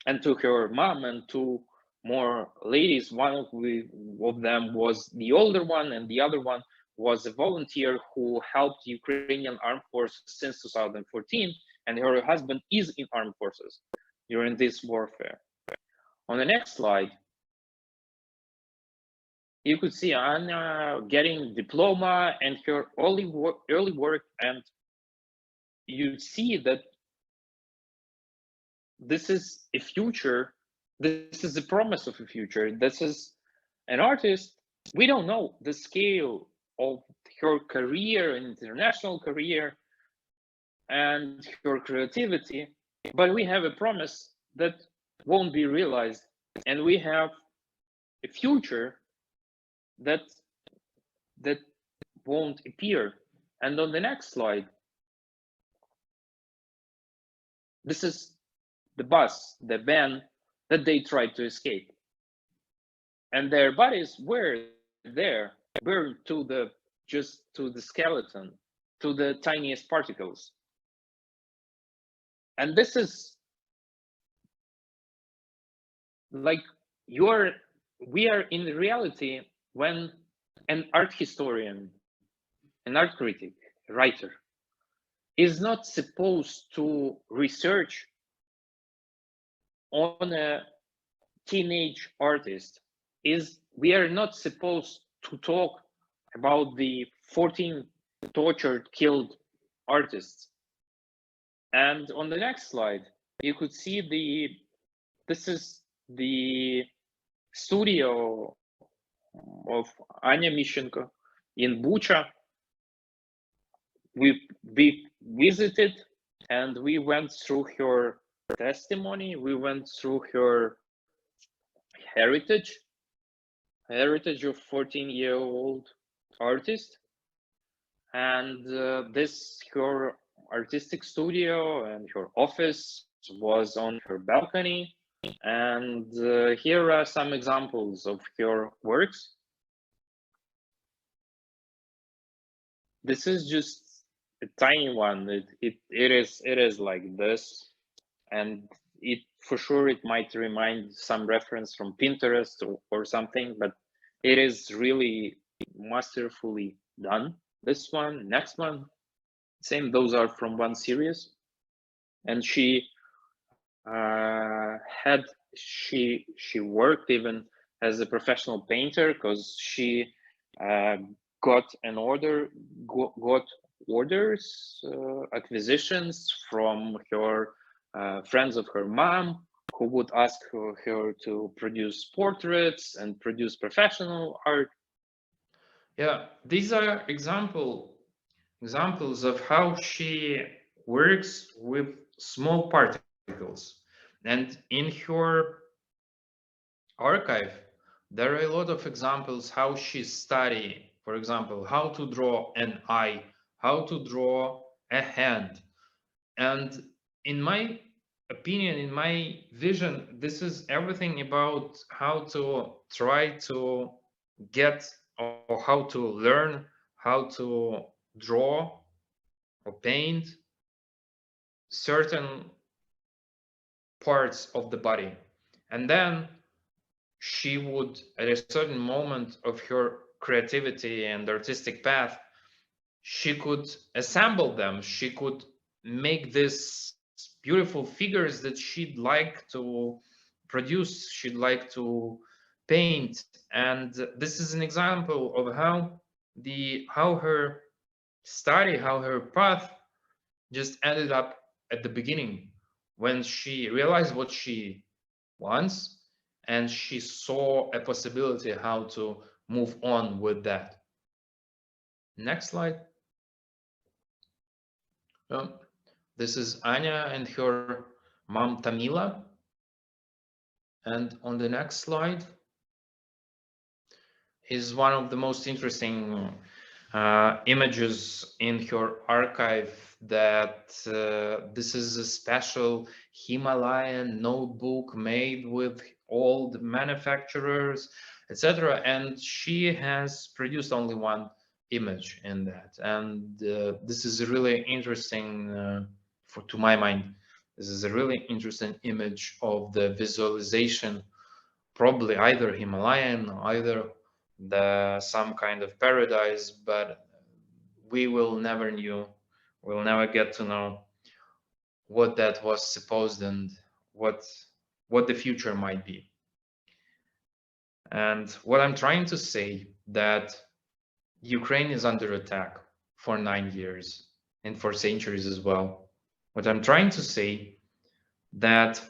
and to her mom and two more ladies. One of them was the older one, and the other one was a volunteer who helped Ukrainian armed forces since 2014, and her husband is in armed forces during this warfare. On the next slide, you could see Anna getting diploma and her early work, and you see that this is a future, this is the promise of a future. This is an artist. We don't know the scale of her career, international career, and her creativity, but we have a promise that won't be realized, and we have a future that won't appear. And on the next slide, this is the bus, the van that they tried to escape, and their bodies were there, burned to the skeleton, to the tiniest particles. And this is like we are in reality when an art historian, an art critic, a writer is not supposed to research on a teenage artist. We are not supposed to talk about the 14 tortured, killed artists. And on the next slide, you could see this is the studio of Anya Mishchenko in Bucha. We visited and we went through her testimony. We went through her heritage of 14-year-old artist, and her artistic studio and her office was on her balcony. And here are some examples of her works. This is just a tiny one. It is like this, and it for sure it might remind some reference from Pinterest or something, but it is really masterfully done. This one, next one, same. Those are from one series, and she worked even as a professional painter, because she got orders, acquisitions from her friends of her mom, who would ask her to produce portraits and produce professional art. Yeah, these are examples of how she works with small particles. And in her archive, There are a lot of examples how she studied, for example, how to draw an eye, how to draw a hand. And in my opinion, in my vision, this is everything about how to try to get or how to learn how to draw or paint certain parts of the body. And then she would, at a certain moment of her creativity and artistic path, she could assemble them. She could make these beautiful figures that she'd like to produce, she'd like to paint. And this is an example of how her study, how her path just ended up at the beginning when she realized what she wants and she saw a possibility how to move on with that. Next slide. This is Anya and her mom Tamila. And on the next slide is one of the most interesting images in her archive, that this is a special Himalayan notebook made with old manufacturers, etc. And she has produced only one image in that. And this is really interesting to my mind. This is a really interesting image of the visualization, probably either Himalayan, either some kind of paradise, but we will never we'll never get to know what that was supposed and what the future might be. And what I'm trying to say, that Ukraine is under attack for 9 years and for centuries as well. What I'm trying to say, that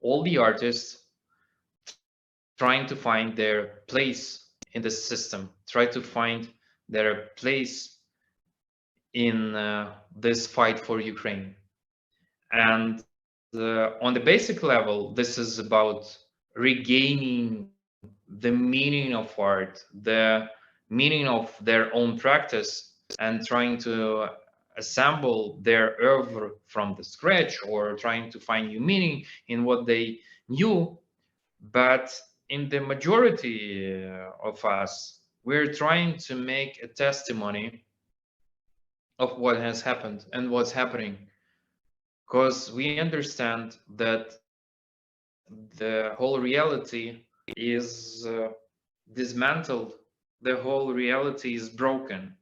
all the artists trying to find their place in the system, try to find their place in this fight for Ukraine. And on the basic level, this is about regaining the meaning of art, the meaning of their own practice, and trying to assemble their oeuvre from the scratch, or trying to find new meaning in what they knew. But in the majority of us, we're trying to make a testimony of what has happened and what's happening, because we understand that the whole reality is dismantled, the whole reality is broken,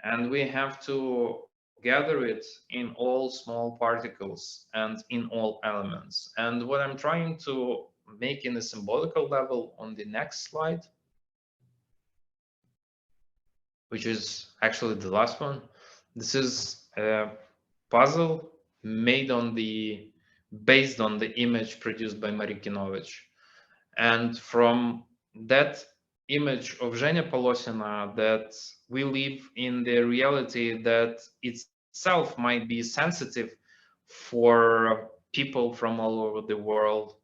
and we have to gather it in all small particles and in all elements. And what I'm trying to make in a symbolical level on the next slide, which is actually the last one, this is a puzzle made based on the image produced by Marikinovich. And from that image of Zhenya Polosina, that we live in the reality that itself might be sensitive for people from all over the world.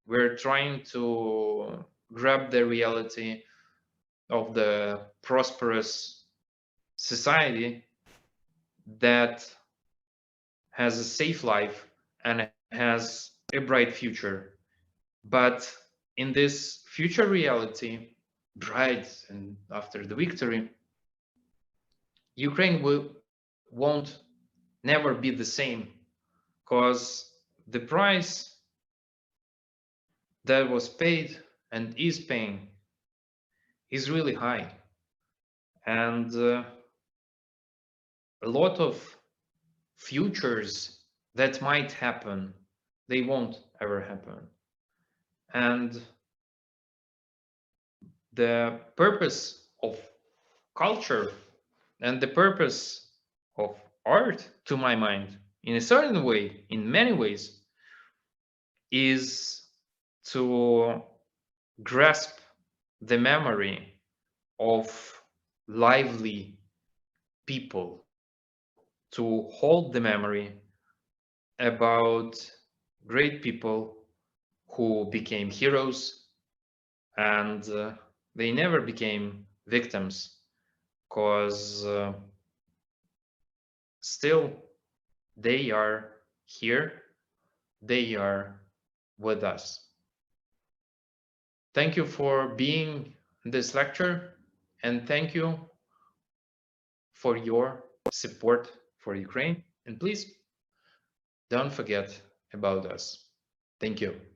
We're trying to grab the reality of the prosperous society that has a safe life and has a bright future. But in this future reality, bright and after the victory, Ukraine won't never be the same, because the price that was paid and is paying is really high. And a lot of futures that might happen, they won't ever happen. And the purpose of culture and the purpose of art, to my mind, in a certain way, in many ways, is to grasp the memory of lively people, to hold the memory about great people who became heroes, and they never became victims, because still they are here, they are with us. Thank you for being in this lecture, and thank you for your support for Ukraine. And please don't forget about us. Thank you.